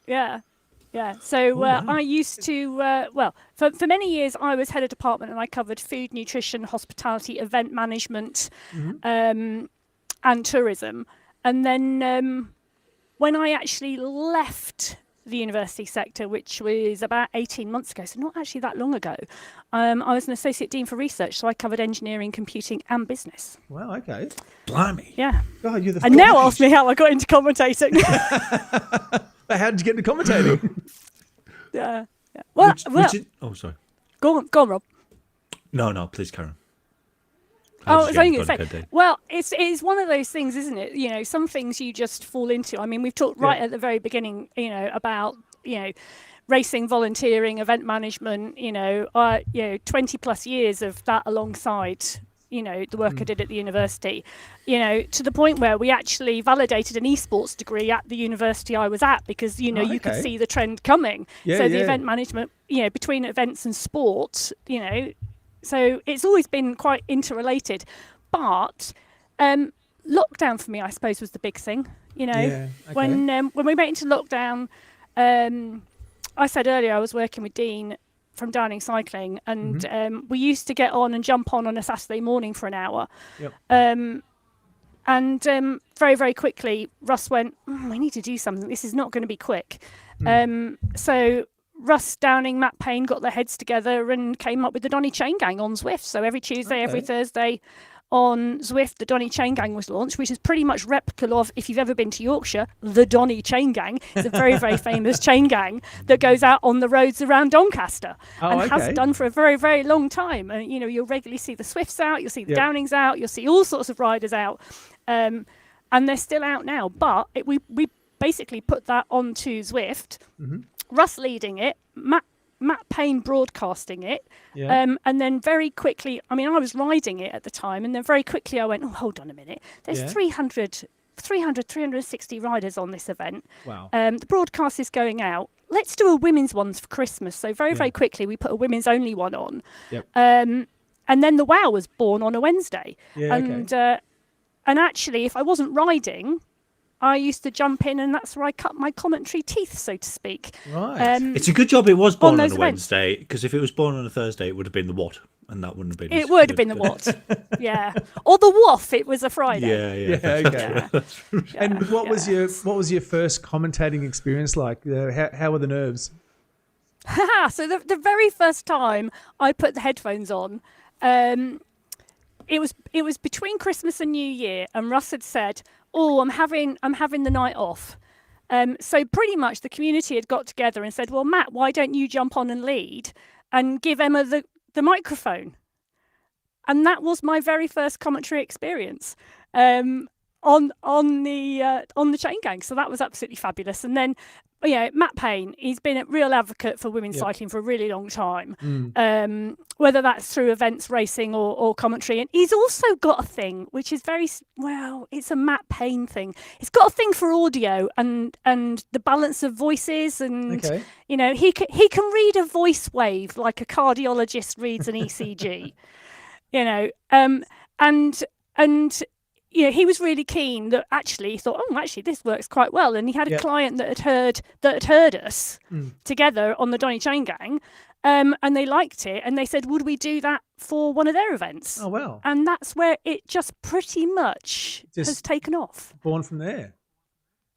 Yeah. So I used to, for many years, I was head of department and I covered food, nutrition, hospitality, event management, and tourism. And then when I actually left the university sector, which was about 18 months ago, so not actually that long ago, I was an associate dean for research. So I covered engineering, computing and business. Wow, okay. Blimey. Yeah. God, you're the and now ask me how I got into commentating. How did you get into commentating? Yeah. Well, sorry. Go on, Rob. No, please, Karen. I was only going to say, well, it's one of those things, isn't it? Some things you just fall into. I mean, we've talked at the very beginning, about, racing, volunteering, event management, 20 plus years of that alongside, the work I did at the university, to the point where we actually validated an esports degree at the university I was at because, you could see the trend coming. The event management, between events and sport, so it's always been quite interrelated. But lockdown for me, I suppose, was the big thing. When we went into lockdown, I said earlier I was working with Dean from Downing Cycling, and we used to get on and jump on a Saturday morning for an hour. Yep. And very, very quickly, Russ went, we need to do something. This is not going to be quick. So Russ, Downing, Matt Payne got their heads together and came up with the Donny Chain Gang on Zwift. So every Tuesday, every Thursday on Zwift, the Donny Chain Gang was launched, which is pretty much replica of, if you've ever been to Yorkshire, the Donny Chain Gang. It's a very, very famous chain gang that goes out on the roads around Doncaster has done for a very, very long time. And, you'll regularly see the Swifts out, you'll see the Downings out, you'll see all sorts of riders out. And they're still out now. But we basically put that onto Zwift. Russ leading it, Matt Payne broadcasting it, and then very quickly, I was riding it at the time, and then very quickly I went, hold on a minute, there's 360 riders on this event. Wow. The broadcast is going out. Let's do a women's one for Christmas. So very, very quickly we put a women's only one on. Yep. And then the WOW was born on a Wednesday. And actually, if I wasn't riding, I used to jump in, and that's where I cut my commentary teeth, so to speak. Right. It's a good job it was born on a events. Wednesday, because if it was born on a Thursday, it would have been the what, and that wouldn't have been. It would have been the what, yeah, or the waff. It was a Friday. Yeah. Okay. And what was your first commentating experience like? How were the nerves? So the very first time I put the headphones on, it was between Christmas and New Year, and Russ had said, "Oh, I'm having the night off." So pretty much the community had got together and said, "Well, Matt, why don't you jump on and lead and give Emma the microphone?" And that was my very first commentary experience on the chain gang. So that was absolutely fabulous. And then, Matt Payne, he's been a real advocate for women's cycling for a really long time, whether that's through events, racing or commentary. And he's also got a thing, which is it's a Matt Payne thing. He's got a thing for audio and the balance of voices. And, he can read a voice wave like a cardiologist reads an ECG, he was really keen that he thought, this works quite well. And he had a client that had heard us together on the Donny Chain Gang, and they liked it. And they said, would we do that for one of their events? Oh, wow. And that's where it just pretty much has taken off. Born from there.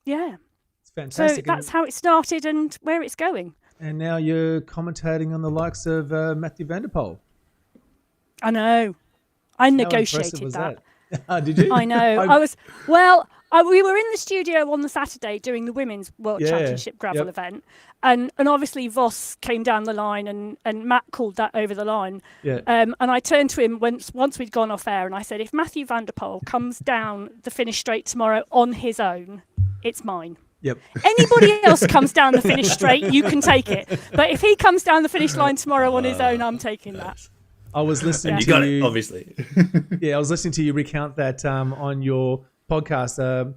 Yeah. It's fantastic. So that's how it started and where it's going. And now you're commentating on the likes of Matthew van der Poel. I know. I negotiated that. Did you? I know. We were in the studio on the Saturday doing the Women's World Championship gravel event. And obviously Voss came down the line and Matt called that over the line. Yeah. And I turned to him once we'd gone off air and I said, if Matthew van der Poel comes down the finish straight tomorrow on his own, it's mine. Yep. Anybody else comes down the finish straight, you can take it. But if he comes down the finish line tomorrow on his own, I'm taking that. I was listening to you. You got it, obviously. I was listening to you recount that on your podcast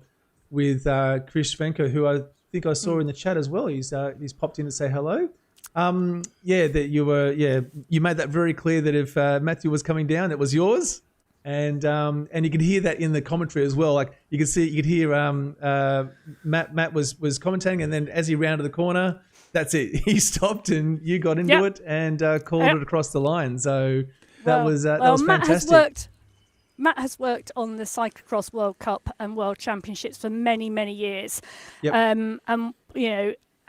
with Chris Venko, who I think I saw in the chat as well. He's popped in to say hello. That you made that very clear that if Matthew was coming down, it was yours, and you could hear that in the commentary as well. Like you could hear Matt was commentating, and then as he rounded the corner, that's it. He stopped and you got into it and called it across the line. So that was fantastic. Matt has worked on the Cyclocross World Cup and World Championships for many, many years. Yep.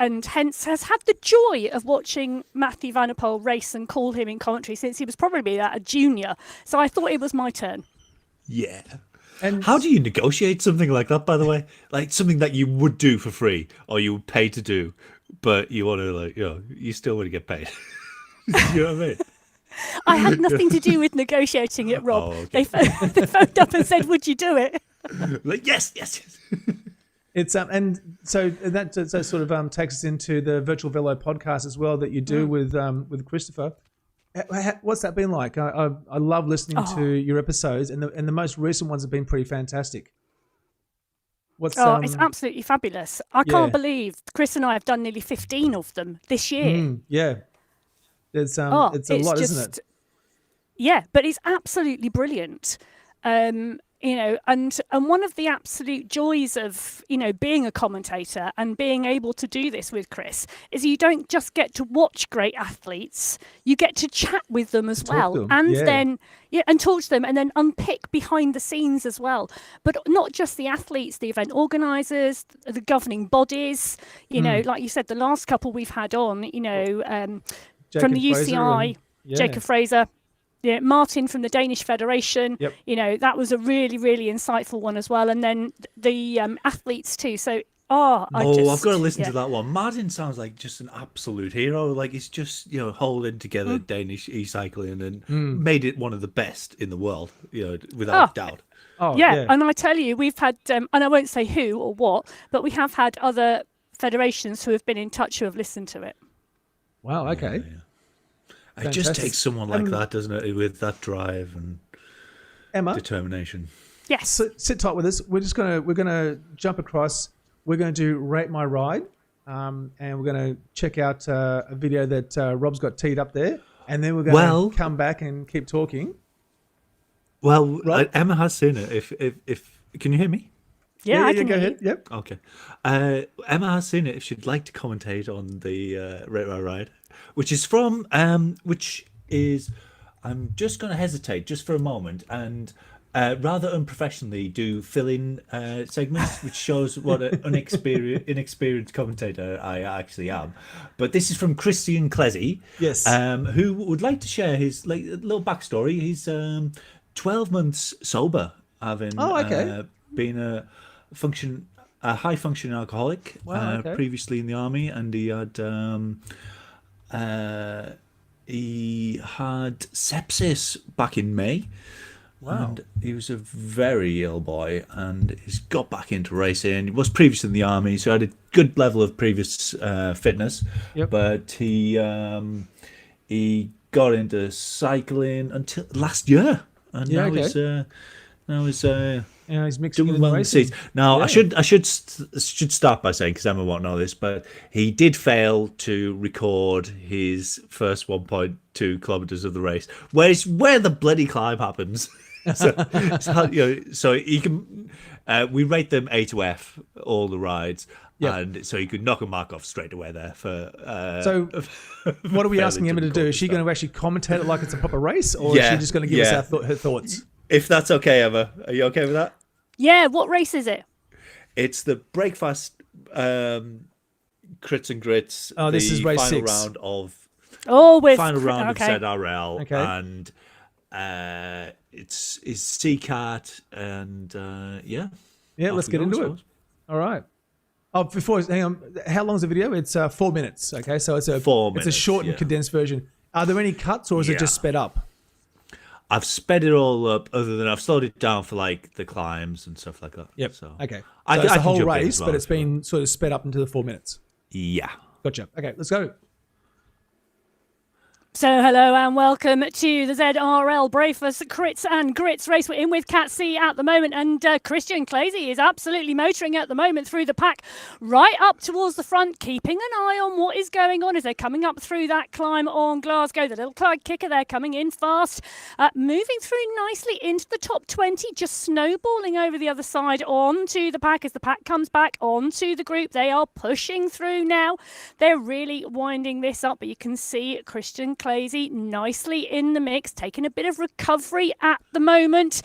And hence has had the joy of watching Matthew van der Poel race and call him in commentary since he was probably a junior. So I thought it was my turn. Yeah. And how do you negotiate something like that, by the way? Like something that you would do for free or you would pay to do, but you want to you still want to get paid. You know what I mean? I had nothing to do with negotiating it, Rob. Oh, okay. They phoned up and said, would you do it? Like, yes. It's and so that sort of takes us into the Virtual Velo podcast as well that you do with Christopher. What's that been like? I love listening to your episodes, and the most recent ones have been pretty fantastic. It's absolutely fabulous. I can't believe Chris and I have done nearly 15 of them this year. It's a lot, isn't it? Yeah, but it's absolutely brilliant. And one of the absolute joys of, being a commentator and being able to do this with Chris is you don't just get to watch great athletes, you get to chat with them as well. And talk to them and then unpick behind the scenes as well. But not just the athletes, the event organisers, the governing bodies, like you said, the last couple we've had on, from the UCI, Jacob Fraser. Yeah, Martin from the Danish Federation. Yep. That was a really, really insightful one as well. And then the athletes too. So, I've got to listen to that one. Martin sounds like just an absolute hero. Like he's just, holding together Danish e-cycling and made it one of the best in the world, without doubt. And I tell you, we've had, and I won't say who or what, but we have had other federations who have been in touch who have listened to it. Wow, okay. Yeah. It just takes someone like that, doesn't it, with that drive and determination. Yes. So, sit tight with us. We're gonna jump across. We're going to rate my ride, and we're going to check out a video that Rob's got teed up there, and then we're going to come back and keep talking. Well, Emma has seen it. If can you hear me? Yeah, I can go hear ahead. you. Yep. Okay. Emma has seen it if she'd like to commentate on the Retro Ride, which is I'm just going to hesitate just for a moment and rather unprofessionally do fill-in segments, which shows what an inexperienced commentator I actually am. But this is from Christian Cazy, Yes. who would like to share his little backstory. He's 12 months sober, having been a high functioning alcoholic previously in the army, and he had sepsis back in May. Wow. And he was a very ill boy, and he's got back into racing. He was previously in the army, so had a good level of previous fitness. Yep. But he got into cycling until last year, and he's mixing doing in well in the racing. seats. Now, I should start by saying, because Emma won't know this, but he did fail to record his first 1.2 kilometers of the race, where the bloody climb happens. So he can. We rate them A to F, all the rides. Yep. And so you could knock a mark off straight away there for. So, what are we asking Emma to do? Is she going to actually commentate it like it's a proper race, or is she just going to give us her thoughts? If that's okay, Emma, are you okay with that? Yeah. What race is it? It's the Breakfast Crits and Grits. Oh, this is race 6. Round of. Final round of ZRL, and it's CCAT, and let's get into it. All right. Oh, hang on. How long is the video? It's 4 minutes. Okay, so it's a 4 minutes. It's a short and condensed version. Are there any cuts, or is it just sped up? I've sped it all up, other than I've slowed it down for like the climbs and stuff like that. Yep. So okay. I it's the whole jump in race, as well, but it's been sort of sped up into the 4 minutes. Yeah. Gotcha. Okay, let's go. So hello and welcome to the ZRL Breakfast Crits and Grits race. We're in with Cazy at the moment, and Christian Cazy is absolutely motoring at the moment through the pack, right up towards the front, keeping an eye on what is going on as they're coming up through that climb on Glasgow. The little Clyde kicker there coming in fast, moving through nicely into the top 20, just snowballing over the other side onto the pack as the pack comes back onto the group. They are pushing through now. They're really winding this up, but you can see Christian Cazy nicely in the mix, taking a bit of recovery at the moment.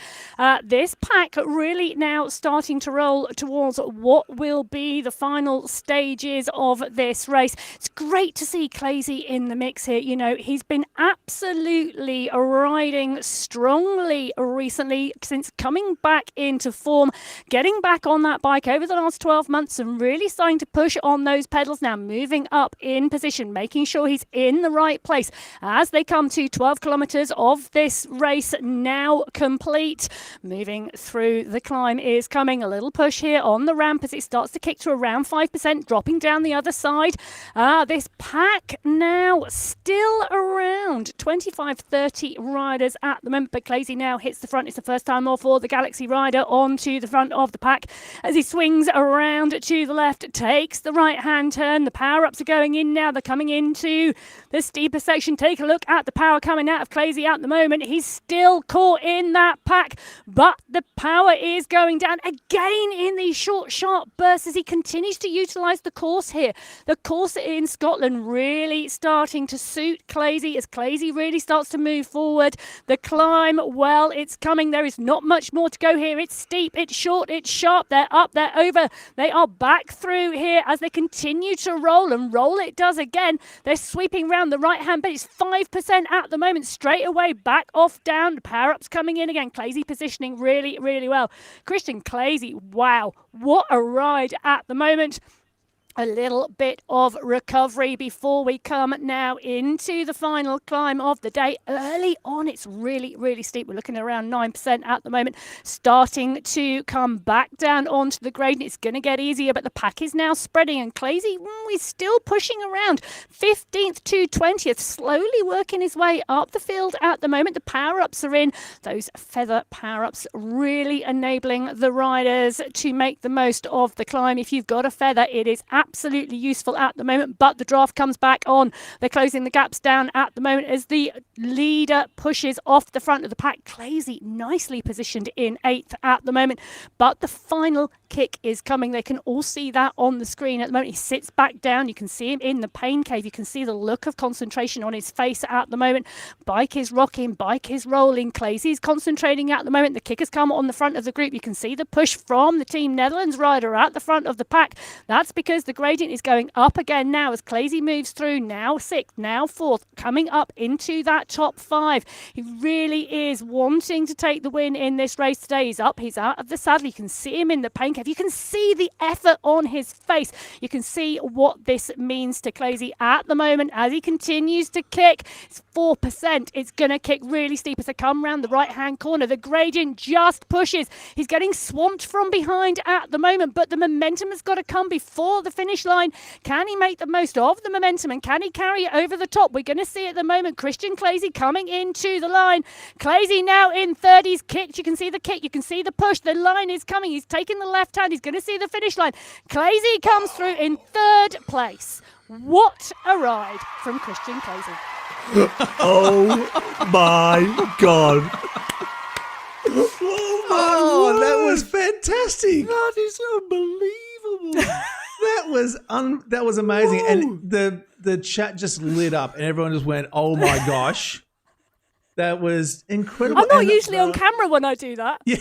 This pack really now starting to roll towards what will be the final stages of this race. It's great to see Cazy in the mix here. You know, he's been absolutely riding strongly recently since coming back into form, getting back on that bike over the last 12 months and really starting to push on those pedals now, moving up in position, making sure he's in the right place as they come to 12 kilometers of this race now complete. Moving through the climb is coming. A little push here on the ramp as it starts to kick to around 5%, dropping down the other side. This pack now still around 25-30 riders at the moment, but Cazy now hits the front. It's the first time off for the Galaxy rider onto the front of the pack as he swings around to the left, takes the right hand turn. The power-ups are going in now. They're coming into the steeper section. Take a look at the power coming out of Cazy at the moment. He's still caught in that pack, but the power is going down again in these short, sharp bursts as he continues to utilise the course here. The course in Scotland really starting to suit Cazy as Cazy really starts to move forward. The climb, well, it's coming. There is not much more to go here. It's steep, it's short, it's sharp. They're up, they're over. They are back through here as they continue to roll, and roll it does again. They're sweeping round the right hand, but it's 5% at the moment. Straight away, back off down. Power-ups coming in again. Cazy positioning really, really well. Christian Cazy, wow, what a ride at the moment. A little bit of recovery before we come now into the final climb of the day. Early on, it's really, really steep. We're looking at around 9% at the moment. Starting to come back down onto the grade. It's going to get easier, but the pack is now spreading, and Cazy is still pushing around 15th to 20th, slowly working his way up the field at the moment. The power-ups are in. Those feather power-ups really enabling the riders to make the most of the climb. If you've got a feather, it is absolutely useful at the moment, but the draft comes back on. They're closing the gaps down at the moment as the leader pushes off the front of the pack. Cazy nicely positioned in 8th at the moment, but the final kick is coming. They can all see that on the screen at the moment. He sits back down. You can see him in the pain cave. You can see the look of concentration on his face at the moment. Bike is rocking, bike is rolling. Cazy's concentrating at the moment. The kick has come on the front of the group. You can see the push from the Team Netherlands rider at the front of the pack. That's because the gradient is going up again now as Cazy moves through, now 6th, now 4th, coming up into that top 5. He really is wanting to take the win in this race today. He's up, he's out of the saddle. You can see him in the pain cave. You can see the effort on his face. You can see what this means to Cazy at the moment as he continues to kick. It's 4%. It's going to kick really steep as they come round the right-hand corner. The gradient just pushes. He's getting swamped from behind at the moment, but the momentum has got to come before the finish line. Can he make the most of the momentum and can he carry it over the top? We're going to see at the moment Christian Cazy coming into the line. Cazy now in 3rd. He's kicked. You can see the kick. You can see the push. The line is coming. He's taking the left hand. He's going to see the finish line. Cazy comes through in 3rd place. What a ride from Christian Cazy. Oh my God. Oh, that was fantastic. That is unbelievable. That was amazing. Whoa. And the chat just lit up and everyone just went, "Oh my gosh." That was incredible. I'm not usually on camera when I do that. Yeah,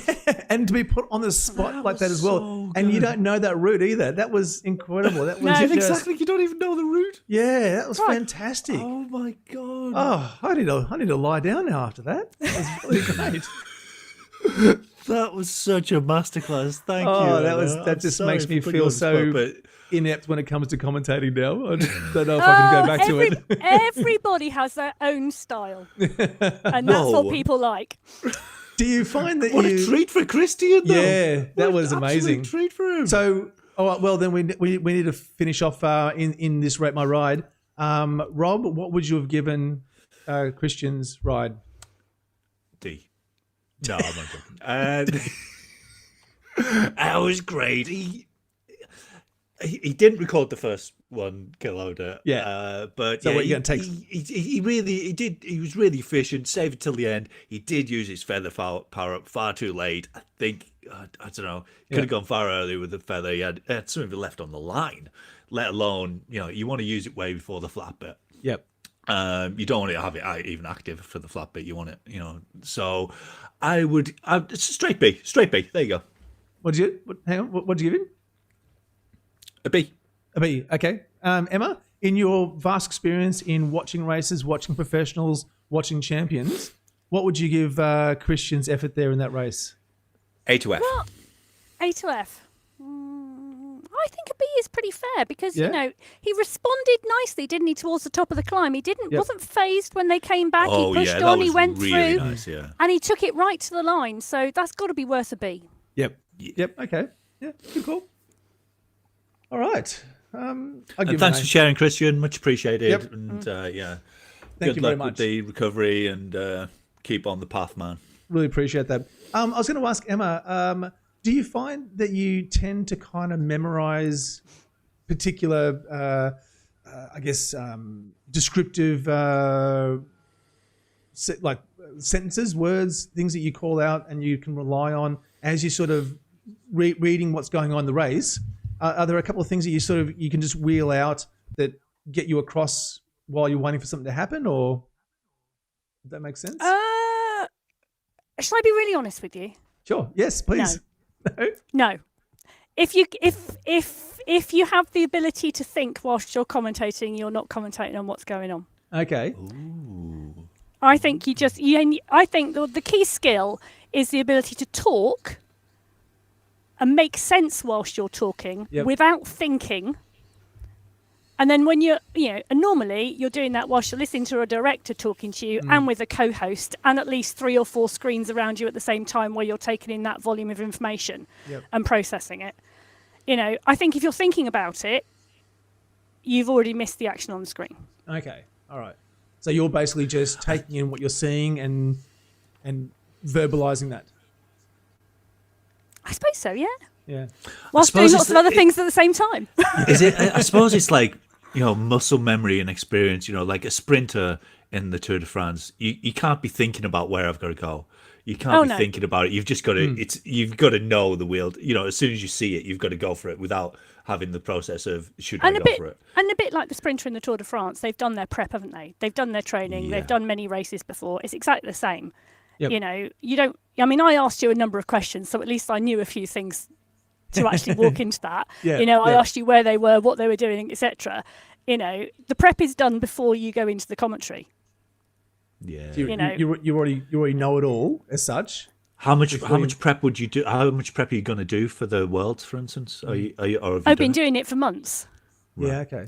and to be put on the spot like that as well. So and you don't know that route either. That was incredible. That was No. Exactly. You don't even know the route. Yeah, that was fantastic. Oh my God. Oh, I need to lie down now after that. That was really great. That was such a masterclass. Thank you. That just makes me feel so inept when it comes to commentating now. I don't know if I can go back to it. Everybody has their own style, and that's what people like. Do you find that what a treat for Christian, though. Yeah, that was amazing. Treat for him. So, well, then we need to finish off in this Rate My Ride. Rob, what would you have given Christian's ride? D. No, I'm not joking. That was great. He didn't record the first 1 kilometer. Yeah. But so yeah, what are you going to take? He was really efficient, saved it till the end. He did use his feather power up far too late. I think, I don't know, could have gone far earlier with the feather. He had some of it left on the line, let alone, you want to use it way before the flat bit. Yep. You don't want to have it even active for the flat bit. You want it, So it's a straight B. There you go. What'd you give him? A B. A B. Okay. Emma, in your vast experience in watching races, watching professionals, watching champions, what would you give Christian's effort there in that race? A to F. Well, A to F. I think a B is pretty fair because, he responded nicely, didn't he, towards the top of the climb. He wasn't phased when they came back. He pushed on, he went really through, nice, and he took it right to the line. So that's got to be worth a B. Yep. Okay. Yeah, good call. All right. And thanks for sharing, Christian. Much appreciated. Yep. And Thank good you luck very much with the recovery and keep on the path, man. Really appreciate that. I was going to ask Emma, do you find that you tend to kind of memorize particular, descriptive sentences, words, things that you call out and you can rely on as you sort of reading what's going on in the race? Are there a couple of things that you can just wheel out that get you across while you're waiting for something to happen, or does that make sense? Shall I be really honest with you? Sure. Yes, please. No. If you have the ability to think whilst you're commentating, you're not commentating on what's going on. Okay. Ooh. I think I think the key skill is the ability to talk and make sense whilst you're talking without thinking. And then when and normally you're doing that whilst you're listening to a director talking to you and with a co-host and at least 3 or 4 screens around you at the same time where you're taking in that volume of information and processing it. I think if you're thinking about it, you've already missed the action on the screen. Okay. All right. So you're basically just taking in what you're seeing and verbalizing that. I suppose so, yeah. Yeah. Whilst doing lots of other things at the same time. Is it? I suppose it's like, muscle memory and experience. Like a sprinter in the Tour de France, you can't be thinking about where I've got to go. You can't be thinking about it. You've just got to. You've got to know the wheel. As soon as you see it, you've got to go for it without having the process of should I go for it. And a bit like the sprinter in the Tour de France, they've done their prep, haven't they? They've done their training. They've done many races before. It's exactly the same. Yep. You don't. I mean, I asked you a number of questions, so at least I knew a few things to actually walk into that. I asked you where they were, what they were doing, etc. The prep is done before you go into the commentary. Yeah. You already know it all as such. How much prep would you do? How much prep are you going to do for the Worlds, for instance? I've been doing it for months. Right. Yeah. Okay.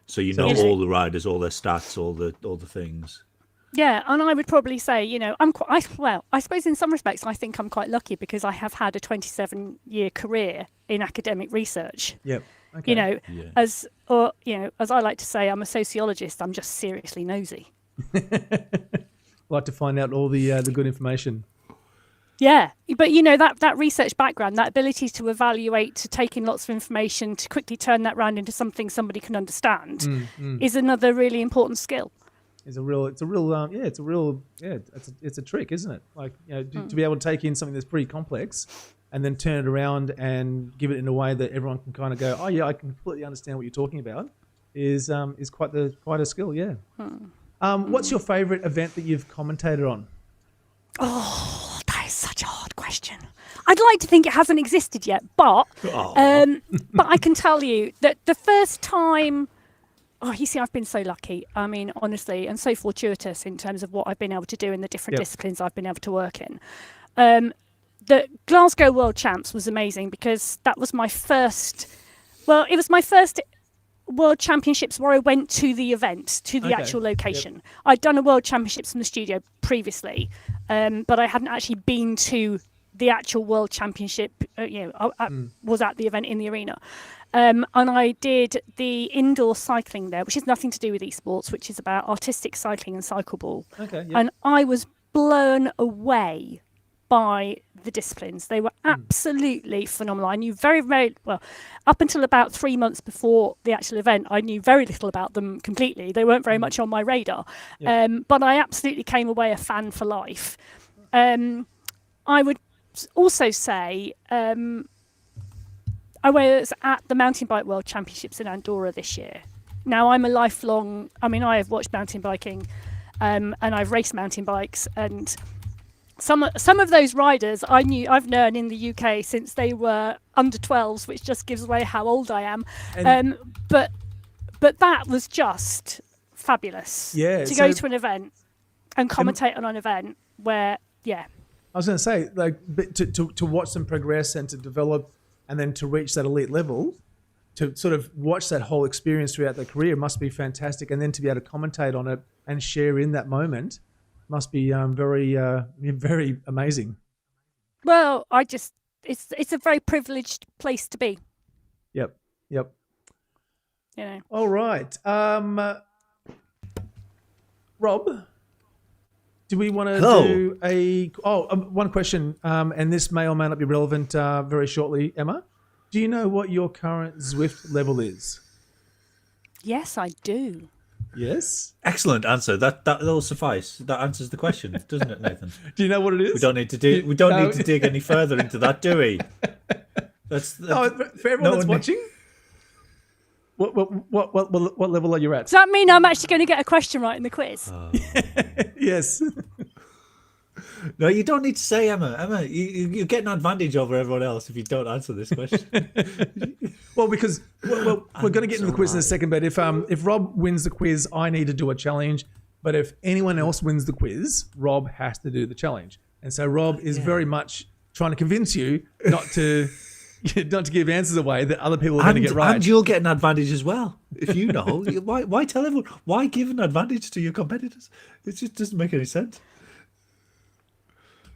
So all the riders, all their stats, all the things. Yeah, and I would probably say, I suppose in some respects I think I'm quite lucky because I have had a 27-year career in academic research. Yep. Okay. As I like to say, I'm a sociologist. I'm just seriously nosy. Like to find out all the good information. Yeah, but that research background, that ability to evaluate, to take in lots of information, to quickly turn that round into something somebody can understand, is another really important skill. It's a trick, isn't it? Like, to be able to take in something that's pretty complex and then turn it around and give it in a way that everyone can kind of go, oh yeah, I can completely understand what you're talking about, is quite a skill. Yeah. What's your favourite event that you've commentated on? Oh, that is such a hard question. I'd like to think it hasn't existed yet, but I can tell you that the first time. Oh, you see, I've been so lucky. I mean, honestly, and so fortuitous in terms of what I've been able to do in the different disciplines I've been able to work in. The Glasgow World Champs was amazing because that was my first. Well, it was my first World Championships where I went to the event, to the actual location. Yep. I'd done a World Championships from the studio previously, but I hadn't actually been to the actual World Championship. I was at the event in the arena. And I did the indoor cycling there, which has nothing to do with esports, which is about artistic cycling and cycleball. Okay, yeah. And I was blown away by the disciplines. They were absolutely phenomenal. I knew very, very well, up until about 3 months before the actual event, I knew very little about them completely. They weren't very much on my radar. Yeah. But I absolutely came away a fan for life. I would also say... I was at the Mountain Bike World Championships in Andorra this year. Now, I have watched mountain biking and I've raced mountain bikes, and some of those riders I've known in the UK since they were under 12s, which just gives away how old I am. But that was just fabulous. Yeah, to go to an event and commentate on an event where, I was going to say, like, to watch them progress and to develop. And then to reach that elite level, to sort of watch that whole experience throughout their career must be fantastic. And then to be able to commentate on it and share in that moment must be very, very amazing. Well, it's a very privileged place to be. Yep. All right. Rob, do we want to do one question, and this may or may not be relevant very shortly, Emma. Do you know what your current Zwift level is? Yes, I do. Yes? Excellent answer. That'll suffice. That answers the question, doesn't it, Nathan? Do you know what it is? We don't need to dig any further into that, do we? That's for everyone that's watching. What level are you at? Does that mean I'm actually going to get a question right in the quiz? Yes. No, you don't need to say, Emma. Emma, you get an advantage over everyone else if you don't answer this question. Well, because we're going to get into the quiz in a second, but if Rob wins the quiz, I need to do a challenge. But if anyone else wins the quiz, Rob has to do the challenge. And so Rob is very much trying to convince you not to give answers away that other people are going to get right. And you'll get an advantage as well. If you know, why tell everyone? Why give an advantage to your competitors? It just doesn't make any sense.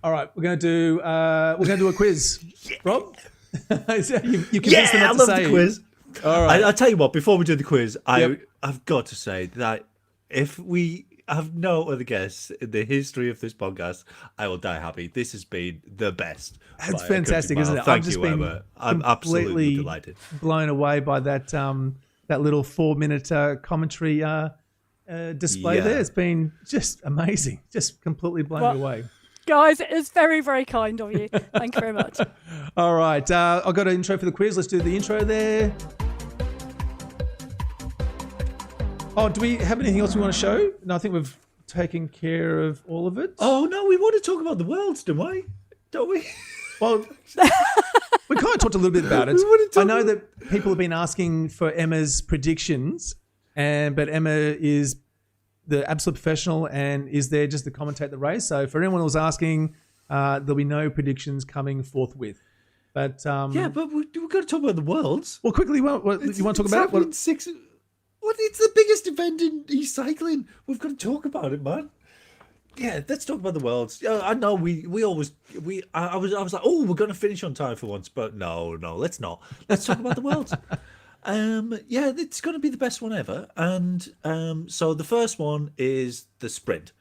All right, we're going to do a quiz. Yeah. Rob, you convinced them not to say the quiz. All right, I'll tell you what. Before we do the quiz, I've got to say that if we have no other guess in the history of this podcast. I will die happy. This has been the best. It's fantastic, isn't it? Thank you, Emma. I'm absolutely delighted. Blown away by that that little 4-minute commentary display there. It's been just amazing. Just completely blown away. Guys, it's very, very kind of you. Thank you very much. All right. I've got an intro for the quiz. Let's do the intro there. Oh, do we have anything else we want to show? No, I think we've taken care of all of it. Oh, no, we want to talk about the Worlds, don't we? Well, we kind of talked a little bit about it. I know that people have been asking for Emma's predictions, but Emma is the absolute professional and is there just to commentate the race. So for anyone who was asking, there'll be no predictions coming forthwith. But but we've got to talk about the Worlds. Well, quickly, you want to talk about it? It's the biggest event in e-cycling. We've got to talk about it, man. Yeah, let's talk about the Worlds. I know I was like, oh, we're going to finish on time for once, but no, let's not. Let's talk about the Worlds. It's going to be the best one ever. And so the first one is the sprint,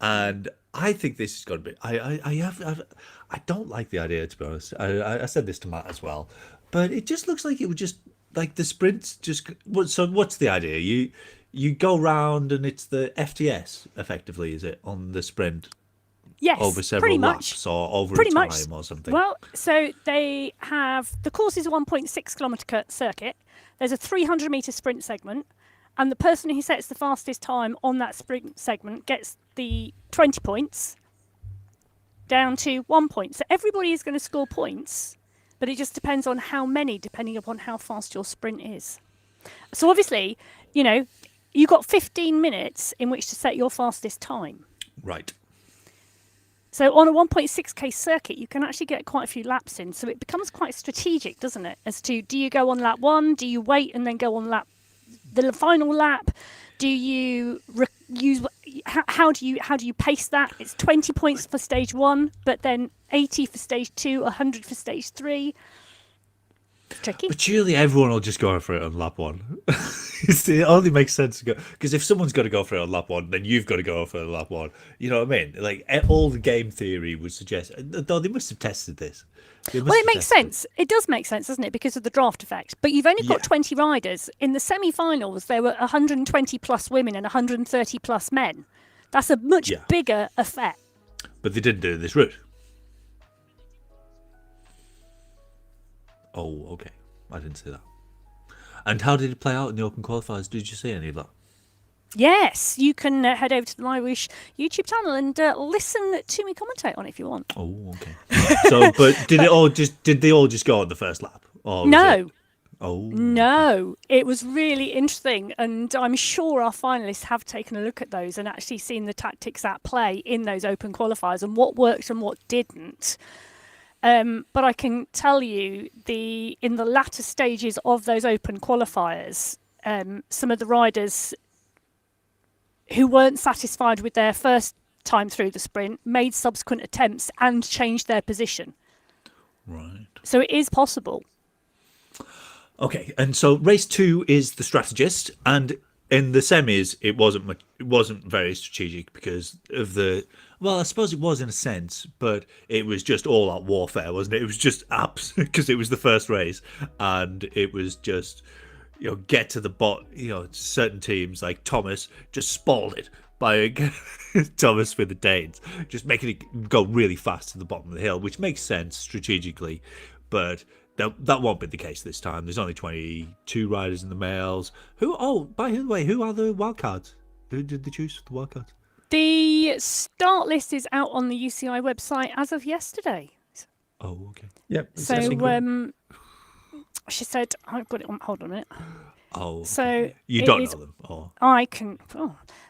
and I think this is going to be. I don't like the idea, to be honest. I said this to Matt as well, but it just looks like it would just. Like the sprints just. So what's the idea? You go round and it's the FTS effectively, is it, on the sprint? Yes, over several laps or over pretty time much. Or something. Well, so they have the course is a 1.6 kilometre circuit. There's a 300-metre sprint segment, and the person who sets the fastest time on that sprint segment gets the 20 points down to 1 point. So everybody is going to score points. But it just depends on how many, depending upon how fast your sprint is. So obviously, you've got 15 minutes in which to set your fastest time. Right. So on a 1.6k circuit, you can actually get quite a few laps in. So it becomes quite strategic, doesn't it? As to, do you go on lap 1? Do you wait and then go on the final lap? Do you use? How do you pace that? It's 20 points for stage 1, but then 80 for stage 2, 100 for stage 3. It's tricky. But surely everyone will just go for it on lap 1. It only makes sense to go, because if someone's got to go for it on lap 1, then you've got to go for it on lap 1. You know what I mean? Like all the game theory would suggest. Though they must have tested this. Well, it makes sense. It does make sense, doesn't it? Because of the draft effect. But you've only got 20 riders. In the semi-finals, there were 120 plus women and 130 plus men. That's a much bigger effect. But they didn't do this route. Oh, okay. I didn't see that. And how did it play out in the open qualifiers? Did you see any of that? Yes, you can head over to the MyWhoosh YouTube channel and listen to me commentate on it if you want. Oh, okay. So, but did they all just go on the first lap? Or no. Oh. No, it was really interesting, and I'm sure our finalists have taken a look at those and actually seen the tactics at play in those open qualifiers and what worked and what didn't. But I can tell you, in the latter stages of those open qualifiers, some of the riders who weren't satisfied with their first time through the sprint made subsequent attempts and changed their position. Right. So it is possible. Okay, and so race 2 is the strategist, and in the semis it wasn't very strategic because of the. Well, I suppose it was in a sense, but it was just all out warfare, wasn't it? It was just abs because it was the first race, and it was just. Get to the bot. Certain teams like Thomas just spoiled it by Thomas with the Danes, just making it go really fast to the bottom of the hill, which makes sense strategically, but that won't be the case this time. There's only 22 riders in the males. By the way, who are the wildcards? Who did they choose for the wildcards? The start list is out on the UCI website as of yesterday. Oh, okay. Yep. So, she said, I've got it on, hold on a minute. Oh, okay. So you don't know them? Or? I can,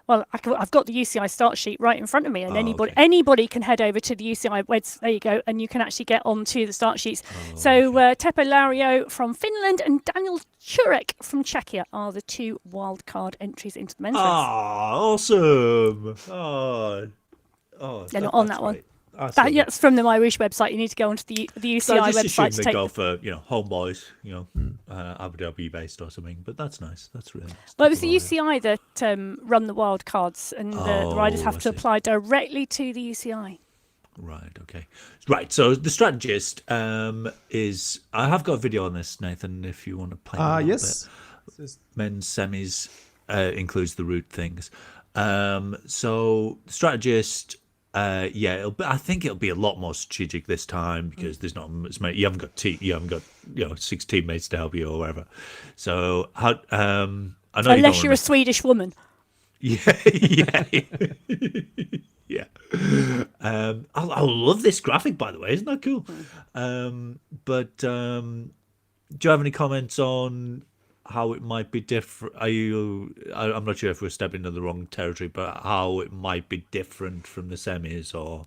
I've got the UCI start sheet right in front of me, and okay. anybody can head over to the UCI website, there you go, and you can actually get onto the start sheets. Teppo Lario from Finland and Daniel Churek from Czechia are the 2 wildcard entries into the men's race. Awesome. They're not on that one. That's from the MyWhoosh website. You need to go onto the UCI I just website to they take. go for homeboys, Abu Dhabi based or something. But that's nice. That's really nice. Well, it was the UCI that run the wild cards, and the riders have to apply directly to the UCI. Right. Okay. Right. So the strategist is. I have got a video on this, Nathan. If you want to play. Yes. Bit. Men's semis includes the route things. So the strategist. I think it'll be a lot more strategic this time because there's not as many. You haven't got 6 teammates to help you or whatever. So I know unless you're a Swedish woman. Yeah. Yeah. I love this graphic, by the way. Isn't that cool? But do you have any comments on how it might be different? I'm not sure if we're stepping into the wrong territory, but how it might be different from the semis or...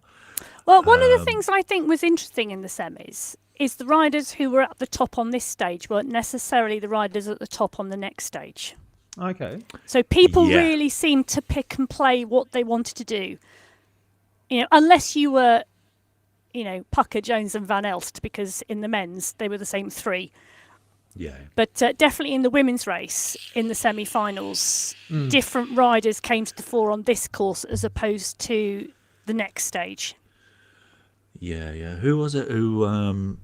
Well, one of the things I think was interesting in the semis is the riders who were at the top on this stage weren't necessarily the riders at the top on the next stage. Okay. So people really seemed to pick and play what they wanted to do. Unless you were, Pucker, Jones and Van Elst, because in the men's, they were the same 3. Yeah. But definitely in the women's race, in the semi-finals, different riders came to the fore on this course as opposed to the next stage. Yeah. Who was it who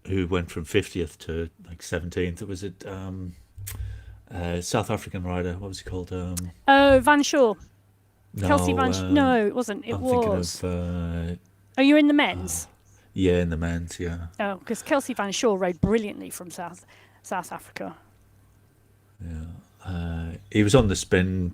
went from 50th to 17th? Was it South African rider? What was he called? Van Shaw. No, Kelsey Van Shaw. No, it wasn't. It was. Are you in the men's? Yeah, in the men's, yeah. Oh, because Kelsey Van Shaw rode brilliantly from South Africa. Yeah. He was on the Spincast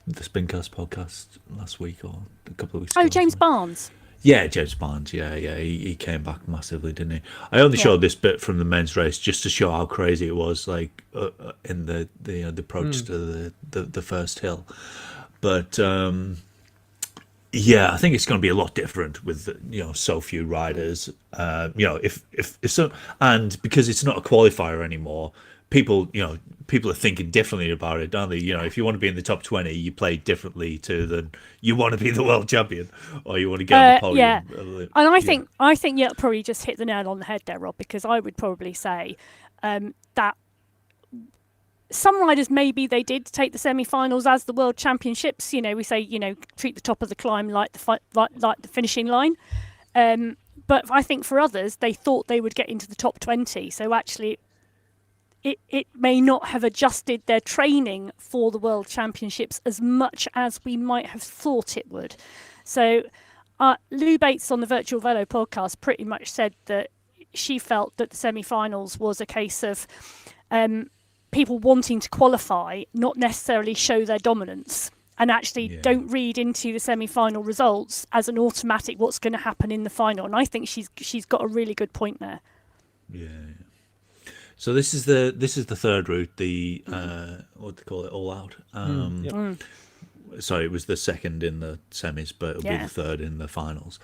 podcast last week or a couple of weeks ago. Oh, James Barnes. Yeah, James Barnes. Yeah. He came back massively, didn't he? I only showed this bit from the men's race just to show how crazy it was, in the approach to the first hill. But I think it's going to be a lot different with so few riders. If so, and because it's not a qualifier anymore, people are thinking differently about it, aren't they? If you want to be in the top 20, you play differently than you want to be the world champion or you want to get on the podium. Yeah, and I think you'll probably just hit the nail on the head there, Rob, because I would probably say that some riders, maybe they did take the semi-finals as the world championships. We say, treat the top of the climb like the finishing line. But I think for others, they thought they would get into the top 20. So actually, it may not have adjusted their training for the world championships as much as we might have thought it would. So Lou Bates on the Virtual Velo podcast pretty much said that she felt that the semi-finals was a case of people wanting to qualify, not necessarily show their dominance, and actually don't read into the semi-final results as an automatic what's going to happen in the final. And I think she's got a really good point there. Yeah. So this is the third route, the what do they call it, all out. Sorry, it was the second in the semis, but it'll be the third in the finals.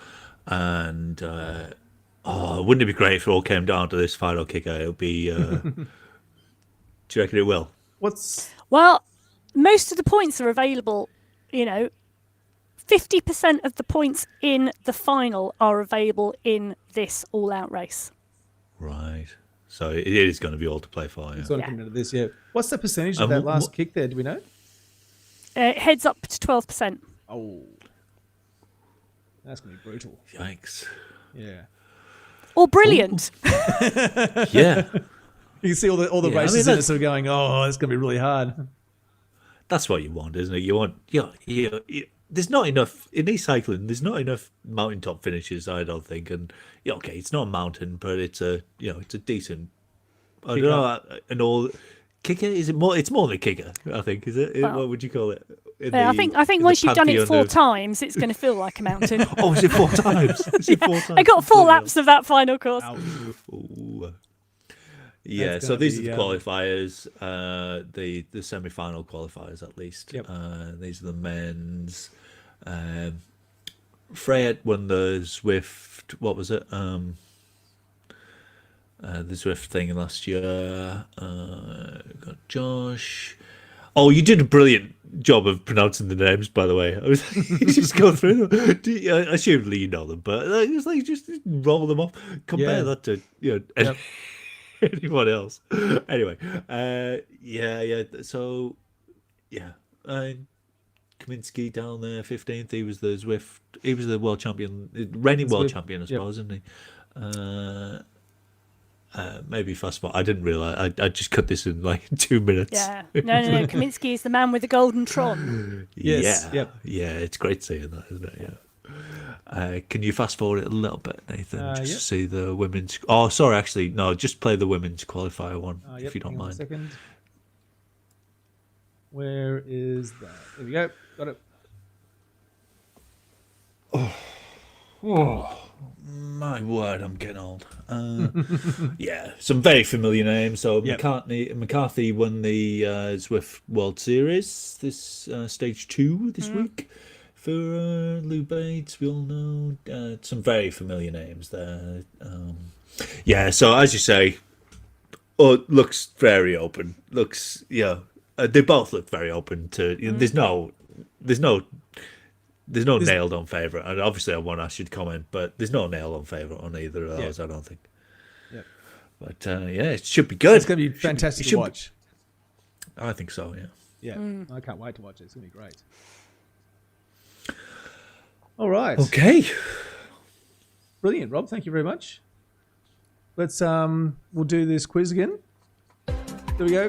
And wouldn't it be great if it all came down to this final kicker? It'll be. Do you reckon it will? Well, most of the points are available. 50% of the points in the final are available in this all-out race. Right. So it is going to be all to play for. It's going to come into this, yeah. What's the percentage of that last kick there? Do we know? It heads up to 12%. Oh, that's going to be brutal. Yikes. Yeah. Or brilliant. Yeah. You can see all the races in it sort of going, it's going to be really hard. That's what you want, isn't it? You want, there's not enough, in e-cycling, there's not enough mountaintop finishes, I don't think. And, okay, it's not a mountain, but it's a decent, I don't know, an all, kicker, is it more, it's more than a kicker, I think, is it? Well, what would you call it? I think once you've done it 4 times, it's going to feel like a mountain. Oh, is it 4 times? I got 4 laps of that final course. Yeah, so these are the qualifiers, the semi-final qualifiers at least. Yep. These are the men's. Freyet won the Zwift. What was it? The Zwift thing last year. Got Josh. Oh, you did a brilliant job of pronouncing the names, by the way. I was just going through them. Assumedly you know them, but it was like just roll them off. Compare that to anyone else. Anyway, yeah. So yeah, Kaminsky down there, 15th. He was the Zwift. He was the world champion, reigning world champion, I suppose, isn't he? Maybe fast forward. I didn't realize. I just cut this in like 2 minutes. Yeah. No. Kaminsky is the man with the golden Tron. Yes. Yeah. Yeah. It's great seeing that, isn't it? Yeah. Can you fast forward it a little bit, Nathan? Just to see the women's. Oh, sorry. Actually, no. Just play the women's qualifier one, if you don't mind. 1 second. Where is that? There we go. Got it. Oh, my word, I'm getting old. Yeah, some very familiar names. So McCarthy won the Zwift World Series this stage 2 this week for Lou Bates. We all know some very familiar names there. So as you say, looks very open. Looks they both look very open to. There's no nailed on favourite. And obviously I won't ask you to comment, but there's no nailed on favourite on either of those, I don't think. Yeah. But it should be good. It's going to be fantastic to watch. I think so, yeah. I can't wait to watch it. It's going to be great. All right. Okay. Brilliant, Rob. Thank you very much. Let's we'll do this quiz again. There we go.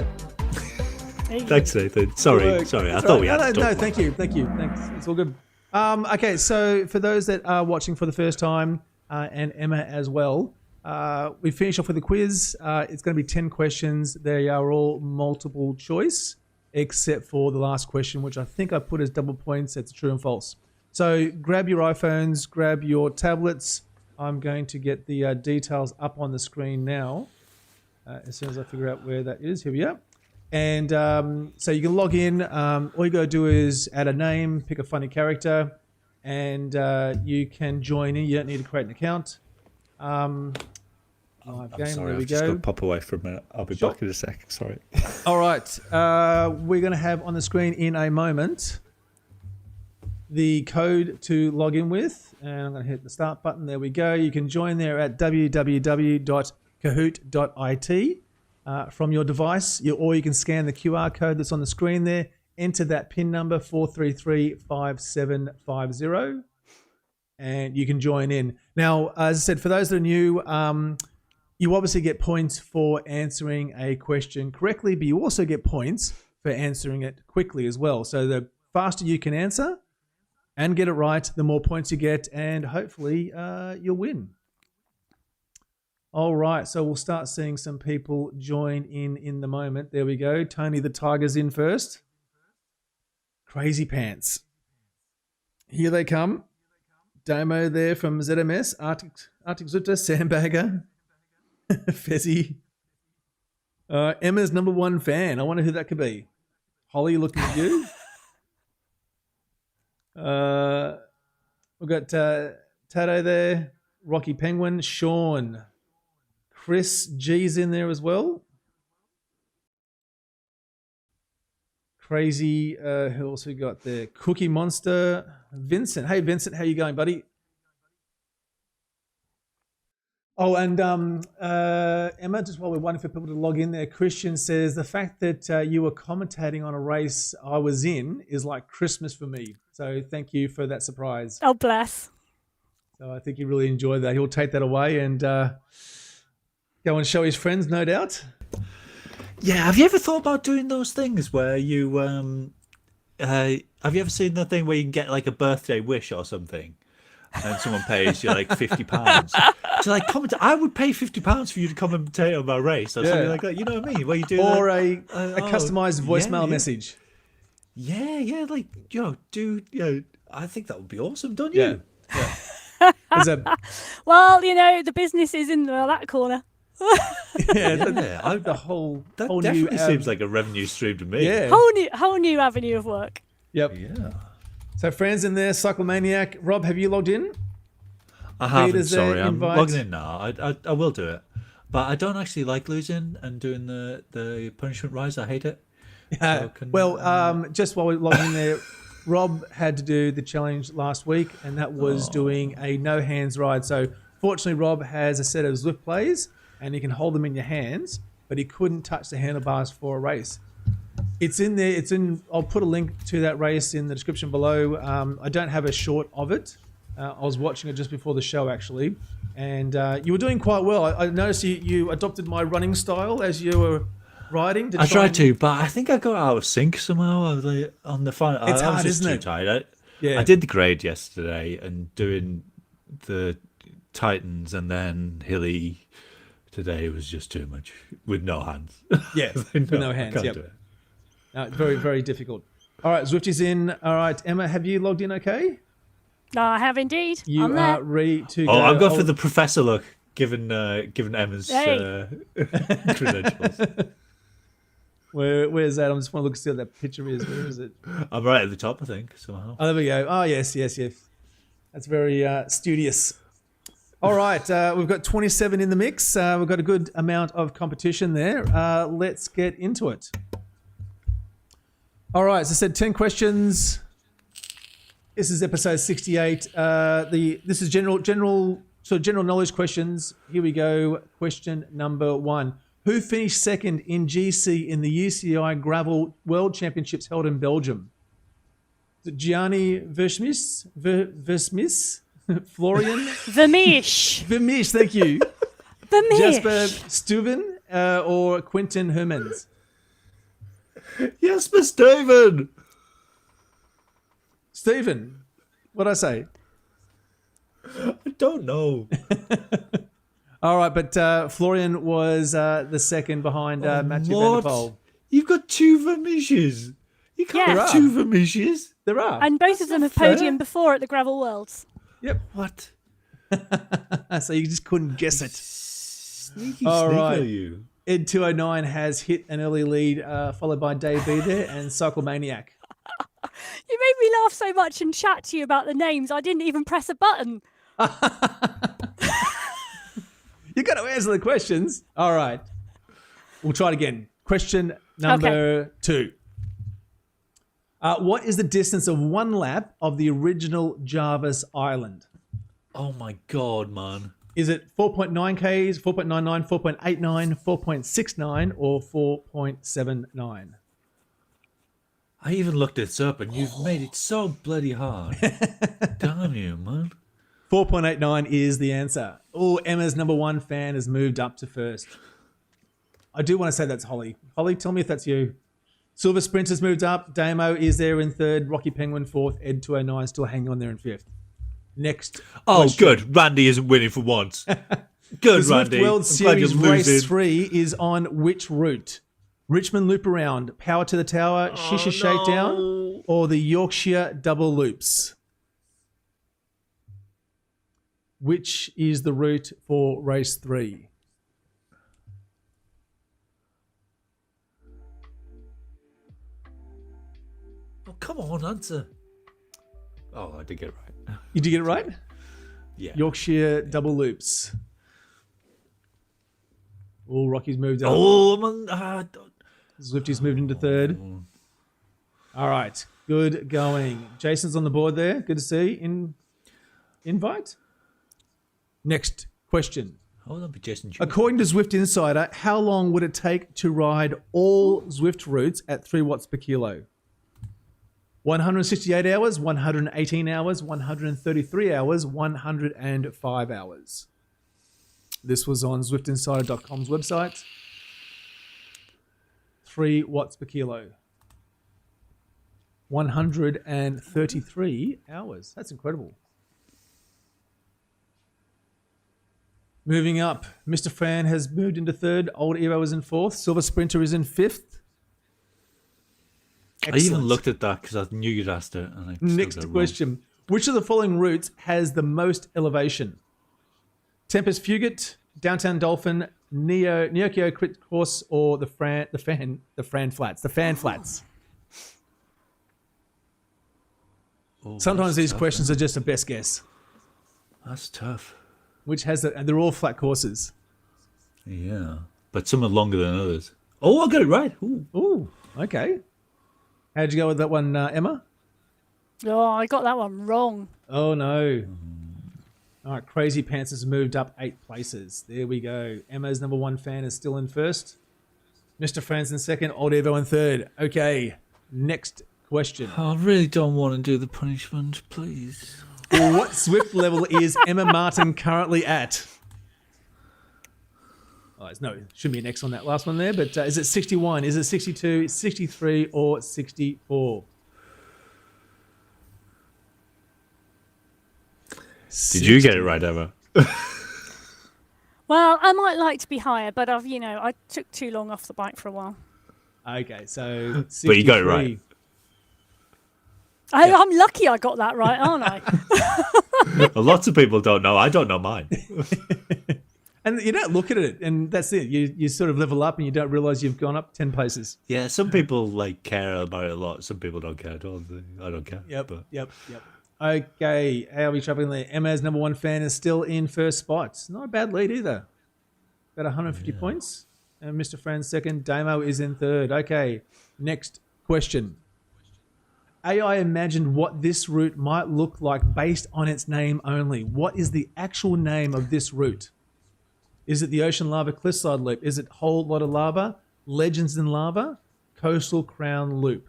Thanks, Nathan. Sorry. I thought we had to No, thank you. Thanks. It's all good. Okay, so for those that are watching for the first time, and Emma as well, we finish off with a quiz. It's going to be 10 questions. They are all multiple choice, except for the last question, which I think I put as double points. It's true and false. So grab your iPhones, grab your tablets. I'm going to get the details up on the screen now. As soon as I figure out where that is. Here we are. And so you can log in. All you got to do is add a name, pick a funny character, and you can join in. You don't need to create an account. I'm game. sorry, there we I've just got go. to pop away for a minute. I'll be back in a sec. Sorry. All right. We're going to have on the screen in a moment the code to log in with. And I'm going to hit the start button. There we go. You can join there at www.kahoot.it. From your device, or you can scan the QR code that's on the screen there, enter that PIN number 4335750, and you can join in. Now, as I said, for those that are new, you obviously get points for answering a question correctly, but you also get points for answering it quickly as well. So the faster you can answer and get it right, the more points you get, and hopefully you'll win. All right, so we'll start seeing some people join in the moment. There we go. Tony the Tiger's in first. Crazy Pants. Here they come. Damo there from ZMS. Arctic Zwifter, Sandbagger. Fezzy. Emma's number 1 fan. I wonder who that could be. Holly, looking at you. We've got Tato there. Rocky Penguin. Sean. Chris G's in there as well. Crazy, who else we got there? Cookie Monster. Vincent. Hey, Vincent, how you going, buddy? Oh, and Emma, just while we're waiting for people to log in there, Christian says, the fact that you were commentating on a race I was in is like Christmas for me. So thank you for that surprise. Oh, bless. So I think he really enjoyed that. He'll take that away and... go and show his friends, no doubt. Yeah, have you ever thought about doing those things where you have you ever seen that thing where you can get like a birthday wish or something, and someone pays you like £50? So like I would pay £50 for you to commentate on my race or something like that. You know what I mean? Where you do or a customized voicemail message. Yeah, like I think that would be awesome, don't you? Yeah. Well, the business is in that corner. The whole definitely new seems like a revenue stream to me. Yeah, whole new avenue of work. Yep. Yeah. So friends in there, Cyclomaniac. Rob, have you logged in? I haven't. Sorry, I'm logging in now. I will do it, but I don't actually like losing and doing the punishment rise. I hate it. Just while we're logging in there, Rob had to do the challenge last week, and that was doing a no hands ride. So fortunately, Rob has a set of Zwift plays, and you can hold them in your hands, but he couldn't touch the handlebars for a race. It's in there. I'll put a link to that race in the description below. I don't have a short of it. I was watching it just before the show, actually, and you were doing quite well. I noticed you adopted my running style as you were riding. I tried to, but I think I got out of sync somehow. On the final, it's hard, isn't it? Tired. I did the grade yesterday, and doing the Titans and then hilly today was just too much with no hands. Yeah, with no hands. Yep. No, very, very difficult. All right, Zwift is in. All right, Emma, have you logged in okay? I have indeed. You are ready to go. I've gone for the professor look, given Emma's credentials. Where's that? I just want to look see what that picture is. Where is it? I'm right at the top, I think, somehow. Oh, there we go. Oh, yes. That's very studious. All right, we've got 27 in the mix. We've got a good amount of competition there. Let's get into it. All right, as I said, 10 questions. This is episode 68. This is general knowledge questions. Here we go. Question number 1. Who finished second in GC in the UCI Gravel World Championships held in Belgium? Gianni Versmis? Florian? Vermeesch, thank you. Jasper Stuyven or Quentin Hermans? Jasper Stuyven. Stephen, what'd I say? I don't know. All right, but Florian was the second behind Matthew Van der Poel. You've got 2 Vermeesch's. You can't have 2 Vermeesch's. There are. And both of them have podiumed before at the Gravel Worlds. Yep. What? So you just couldn't guess it. Sneaky are you? Ed 209 has hit an early lead, followed by Dave B there and Cycle Maniac. You made me laugh so much and chat to you about the names. I didn't even press a button. You got to answer the questions. All right. We'll try it again. Question number 2. What is the distance of one lap of the original Jarvis Island? Oh my God, man. Is it 4.9 Ks, 4.99, 4.89, 4.69, or 4.79? I even looked this up, and you've made it so bloody hard. Damn you, man. 4.89 is the answer. Oh, Emma's number 1 fan has moved up to first. I do want to say that's Holly. Holly, tell me if that's you. Silver Sprinter's moved up. Damo is there in 3rd. Rocky Penguin 4th. Ed 209 still hanging on there in 5th. Next. Oh, question. Good. Randy isn't winning for once. Good, the Randy. Zwift World Series Race 3 is on which route? Richmond Loop Around, Power to the Tower, Shisha Shakedown, or the Yorkshire Double Loops? Which is the route for race 3? Oh, come on, answer. Oh, I did get it right. You did get it right? Yeah. Yorkshire Double Loops. Oh, Rocky's moved up. Oh, man. Zwifty's moved into 3rd. All right. Good going. Jason's on the board there. Good to see. Invite. Next question. Hold on, Jason. According to Zwift Insider, how long would it take to ride all Zwift routes at 3 watts per kilo? 168 hours, 118 hours, 133 hours, 105 hours. This was on ZwiftInsider.com's website. 3 watts per kilo. 133 hours. That's incredible. Moving up, Mr. Fan has moved into 3rd. Old Evo is in 4th. Silver Sprinter is in 5th. Excellent. I even looked at that because I knew you'd asked it. And Next question. Which of the following routes has the most elevation? Tempest Fugit, Downtown Dolphin, Neokio Crit Course, or the Fan Flats? The Fan Flats. Oh, sometimes these questions are just a best guess. That's tough. Which has and they're all flat courses. Yeah, but some are longer than others. Oh, I got it right. Ooh. Okay. How'd you go with that one, Emma? Oh, I got that one wrong. Oh, no. All right, Crazy Pants has moved up 8 places. There we go. Emma's number 1 fan is still in first. Mr. Fran's in second. Old Evo in third. Okay, next question. I really don't want to do the punishment, please. What Zwift level is Emma Martin currently at? Oh, no, should be an X on that last one there, but is it 61? Is it 62, 63, or 64? Did you get it right, Emma? Well, I might like to be higher, but I took too long off the bike for a while. Okay, so 63. But you got it right. I'm lucky I got that right, aren't I? Lots of people don't know. I don't know mine. And you don't look at it, and that's it. You sort of level up, and you don't realize you've gone up 10 places. Yeah, some people care about it a lot. Some people don't care at all. I don't care. Yep. Okay, how are we traveling there? Emma's number 1 fan is still in first spot. Not a bad lead either. About 150 points. And Mr. Fran's second. Damo is in third. Okay, next question. AI imagined what this route might look like based on its name only. What is the actual name of this route? Is it the Ocean Lava Cliffside Loop? Is it Whole Lot of Lava? Legends in Lava? Coastal Crown Loop?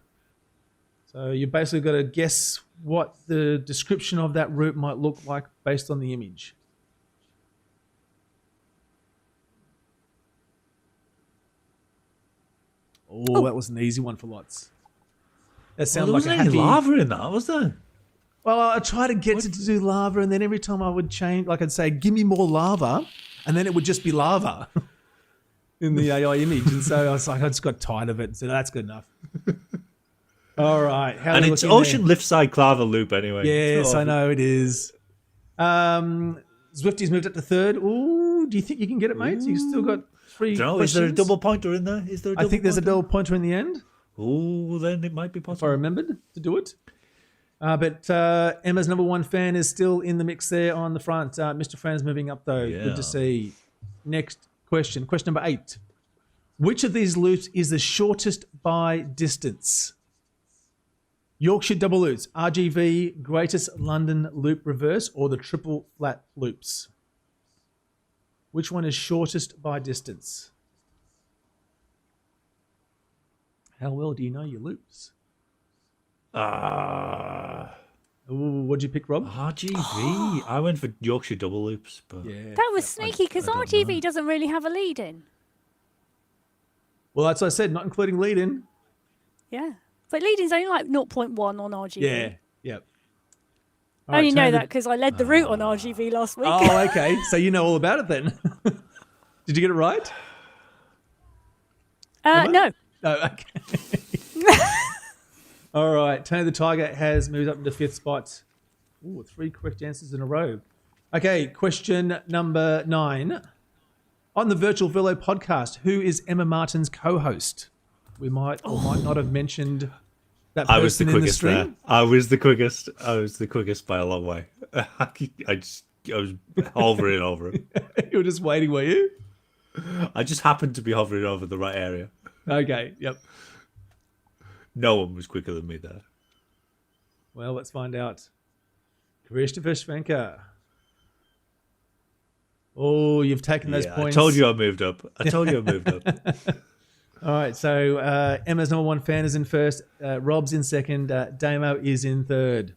So you basically got to guess what the description of that route might look like based on the image. Oh, that was an easy one for lots. That sounded like a happy... There wasn't any lava in that, was there? Well, I tried to get it to do lava, and then every time I would change, like I'd say, give me more lava, and then it would just be lava in the AI image. And so I was like, I just got tired of it and said, that's good enough. All right. And it's Ocean Liftside Lava Loop anyway. Yes, I know it is. Zwifty's moved up to third. Ooh, do you think you can get it, mate? You still got 3 questions. Is there a double pointer in there? I think there's a double pointer in the end. Oh, then it might be possible. If I remembered to do it. But Emma's number 1 fan is still in the mix there on the front. Mr. Fran's moving up, though. Yeah. Good to see. Next question. Question number 8. Which of these loops is the shortest by distance? Yorkshire double loops, RGV, Greatest London Loop Reverse, or the triple flat loops? Which one is shortest by distance? How well do you know your loops? What'd you pick, Rob? RGV. I went for Yorkshire double loops, but yeah, that was sneaky because RGV doesn't really have a lead in. Well, that's what I said, not including lead in. Yeah. But leading's only like 0.1 on RGV. Yeah, yep. I only know that because I led the route on RGV last week. Oh, okay. So you know all about it then. Did you get it right? No. Oh, okay. All right. Tony the Tiger has moved up into 5th spot. Ooh, 3 correct answers in a row. Okay, question number 9. On the Virtual Velo podcast, who is Emma Martin's co-host? We might or might not have mentioned that person I was the in quickest the stream. there. I was the quickest. I was the quickest by a long way. I was hovering over him. You were just waiting, were you? I just happened to be hovering over the right area. Okay, yep. No one was quicker than me there. Well, let's find out. Christopher Schwenker. Oh, you've taken those points. I told you I moved up. All right, so Emma's number 1 fan is in first. Rob's in second. Damo is in third.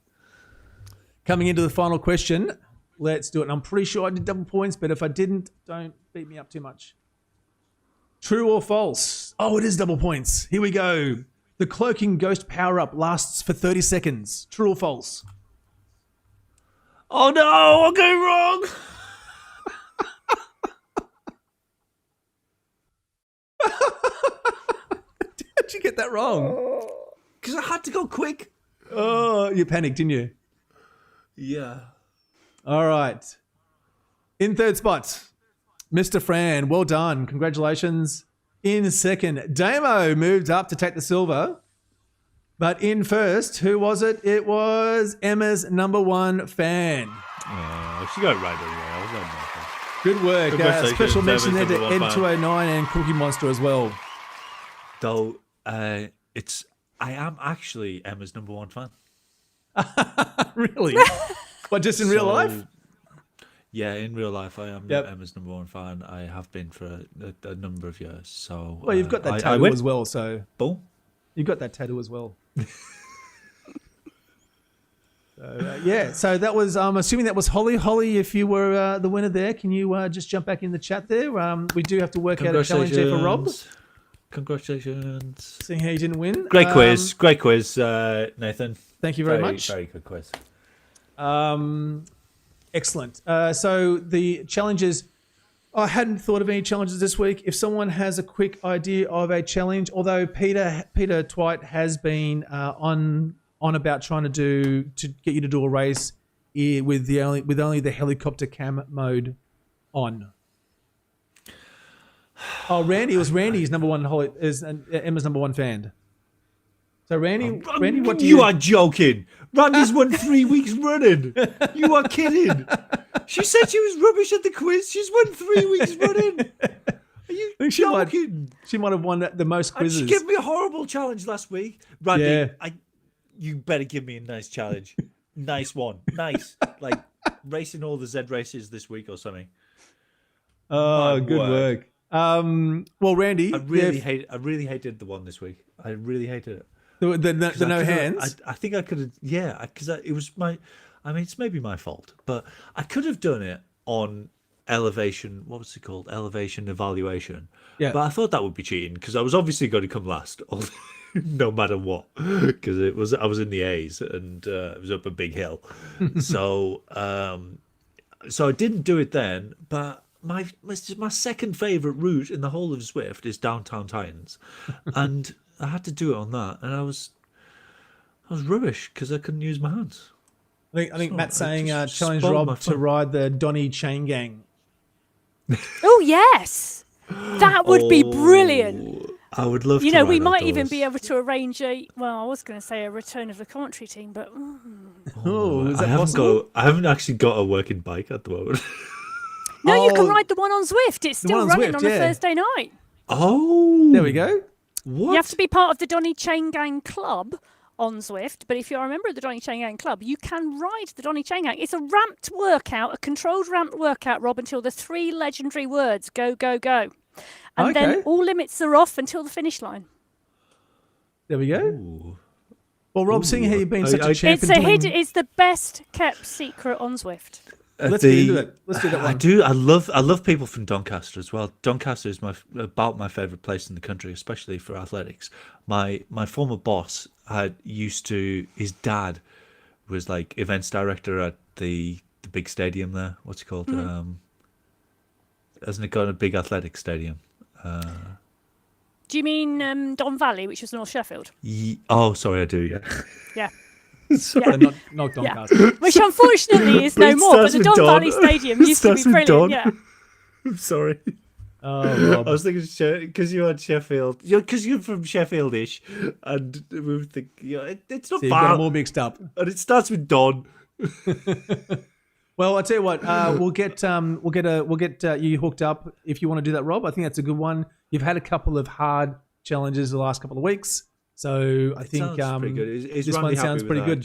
Coming into the final question, let's do it. And I'm pretty sure I did double points, but if I didn't, don't beat me up too much. True or false? Oh, it is double points. Here we go. The cloaking ghost power-up lasts for 30 seconds. True or false? Oh no, I'm going wrong. How'd you get that wrong? Because I had to go quick. Oh, you panicked, didn't you? Yeah. All right. In third spot, Mr. Fran. Well done. Congratulations. In second, Damo moved up to take the silver. But in first, who was it? It was Emma's number 1 fan. Oh, she got it right anyway. I was on that. Good work. Special mention there to Ed209 and Cookie Monster as well. Though, I am actually Emma's number one fan. Really? What, just in real life? Yeah, in real life, I am Emma's number one fan. I have been for a number of years. So, well, you've got that tattoo as well. So, boom, you've got that tattoo as well. So that was. I'm assuming that was Holly. Holly, if you were the winner there, can you just jump back in the chat there? We do have to work out a challenge there for Rob. Congratulations. Seeing how you didn't win. Great quiz, Nathan. Thank you very much. Very good quiz. Excellent. So the challenges, I hadn't thought of any challenges this week. If someone has a quick idea of a challenge, although Peter Twite has been on about trying to get you to do a race with only the helicopter cam mode on. Oh, Randy, it was Randy's number one. Is Emma's number one fan. So Randy, what do you? You are joking. Randy's won 3 weeks running. You are kidding. She said she was rubbish at the quiz. She's won 3 weeks running. Are you joking? She might have won the most quizzes. And she gave me a horrible challenge last week. Randy, you better give me a nice challenge. Nice one. Nice. Like racing all the Z races this week or something. Oh, good work. Well, Randy, I really hated the one this week. I really hated it. The no hands. I think I could have, because it was it's maybe my fault, but I could have done it on elevation. What was it called? Elevation evaluation. Yeah. But I thought that would be cheating because I was obviously going to come last, no matter what, because I was in the A's and it was up a big hill, so I didn't do it then, but. My second favourite route in the whole of Zwift is Downtown Titans, and I had to do it on that, and I was rubbish because I couldn't use my hands. I think Matt's saying challenge Rob to ride the Donny Chain Gang. Oh yes, that would be brilliant. I would love to. We might even be able to arrange I was going to say a return of the commentary team, but is that possible? I haven't actually got a working bike at the moment. No, you can ride the one on Zwift. It's still running on a Thursday night. Oh. There we go. What? You have to be part of the Donny Chain Gang Club on Zwift, but if you're a member of the Donny Chain Gang Club, you can ride the Donny Chain Gang. It's a ramped workout, a controlled ramped workout, Rob, until the 3 legendary words, go, go, go. And then all limits are off until the finish line. There we go. Ooh. Well, Rob, seeing how you've been such a champion... It's the best kept secret on Zwift. Let's get into it. Let's do that one. I do. I love people from Doncaster as well. Doncaster is about my favourite place in the country, especially for athletics. My former boss his dad was like events director at the big stadium there. What's it called? Hasn't it got a big athletic stadium? Do you mean Don Valley, which was North Sheffield? Oh, sorry, I do. Yeah. Yeah. Not Doncaster. Which unfortunately is no more, but the Don Valley Stadium used to be brilliant. Yeah. I'm sorry. Oh, Rob. I was thinking because you had Sheffield, because you're from Sheffield-ish, and we were thinking, it's not bad. You got them all mixed up, and it starts with Don. Well, I tell you what, we'll get you hooked up if you want to do that, Rob. I think that's a good one. You've had a couple of hard challenges the last couple of weeks. So I think pretty good. Is this Randy one sounds pretty good.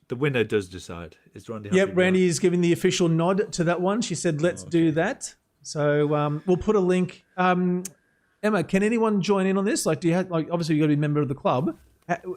The winner does decide. Is Randy happy? Yep, Randy is giving the official nod to that one. She said, let's do that. So we'll put a link. Emma, can anyone join in on this? Like, do you have, obviously you've got to be a member of the club.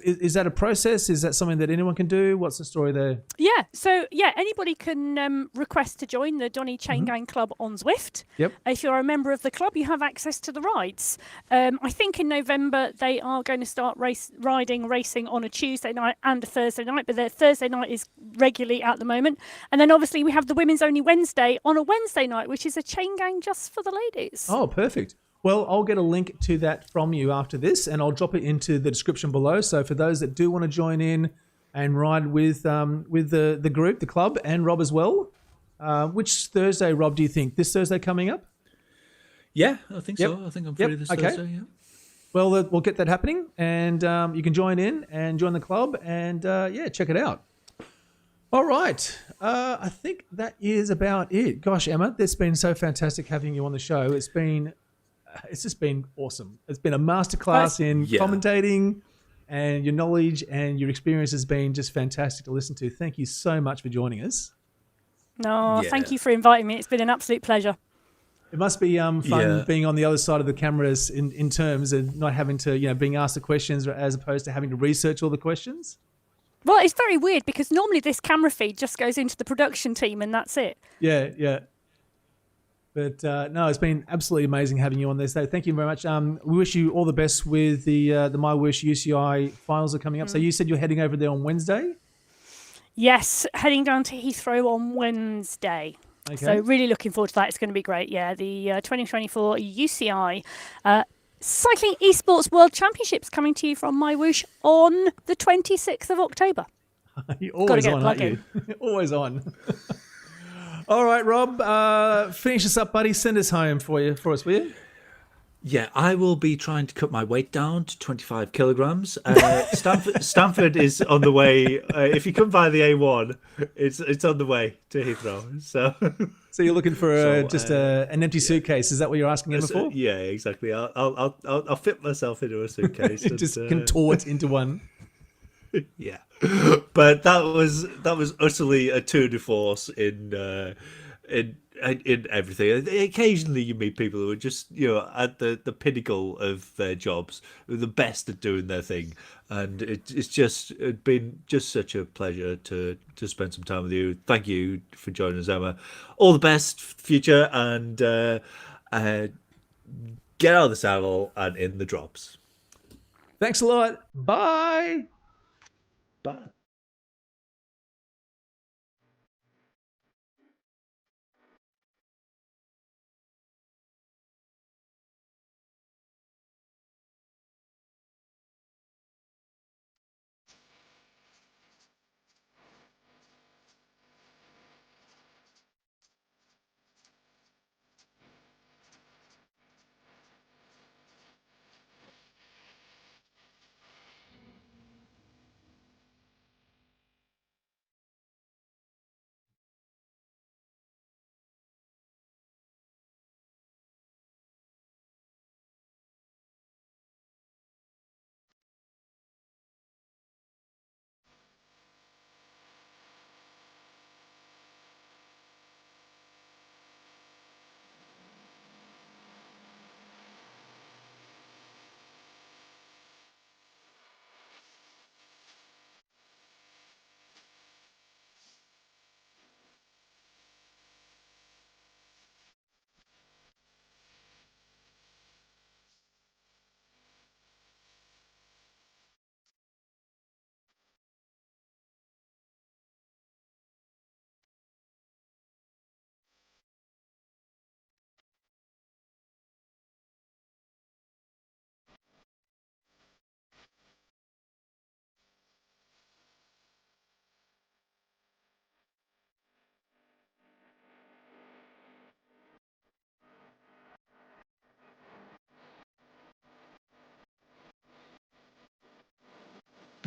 Is that a process? Is that something that anyone can do? What's the story there? Yeah, so anybody can request to join the Donny Chain Gang Club on Zwift. Yep. If you're a member of the club, you have access to the rides. I think in November they are going to start racing on a Tuesday night and a Thursday night, but their Thursday night is regularly at the moment. And then obviously we have the Women's Only Wednesday on a Wednesday night, which is a chain gang just for the ladies. Oh, perfect. Well, I'll get a link to that from you after this, and I'll drop it into the description below. So for those that do want to join in and ride with the group, the club, and Rob as well, which Thursday, Rob, do you think? This Thursday coming up? Yeah, I think so. I think I'm free this Thursday. Yeah. Well, we'll get that happening, and you can join in and join the club, and check it out. All right. I think that is about it. Gosh, Emma, it's been so fantastic having you on the show. It's just been awesome. It's been a masterclass in commentating and your knowledge and your experience has been just fantastic to listen to. Thank you so much for joining us. No, thank you for inviting me. It's been an absolute pleasure. It must be fun being on the other side of the cameras in terms of not having to, being asked the questions as opposed to having to research all the questions. Well, it's very weird because normally this camera feed just goes into the production team and that's it. Yeah. But no, it's been absolutely amazing having you on this day. Thank you very much. We wish you all the best with the MyWhoosh UCI Finals are coming up. So you said you're heading over there on Wednesday? Yes, heading down to Heathrow on Wednesday. Okay. So really looking forward to that. It's going to be great. Yeah, the 2024 UCI Cycling Esports World Championships coming to you from MyWhoosh on the 26th of October. You're always on, aren't you? Always on. All right, Rob, finish us up, buddy. Send us home for us, will you? Yeah, I will be trying to cut my weight down to 25 kilograms. Stanford is on the way. If you come by the A1, it's on the way to Heathrow. So you're looking for an empty suitcase? Is that what you're asking him for? Yeah, exactly. I'll fit myself into a suitcase. Just contort into one. Yeah, but that was utterly a tour de force in everything. Occasionally you meet people who are just at the pinnacle of their jobs, who are the best at doing their thing, and it's been just such a pleasure to spend some time with you. Thank you for joining us, Emma. All the best for the future, and get out of the saddle and in the drops. Thanks a lot. Bye. Bye.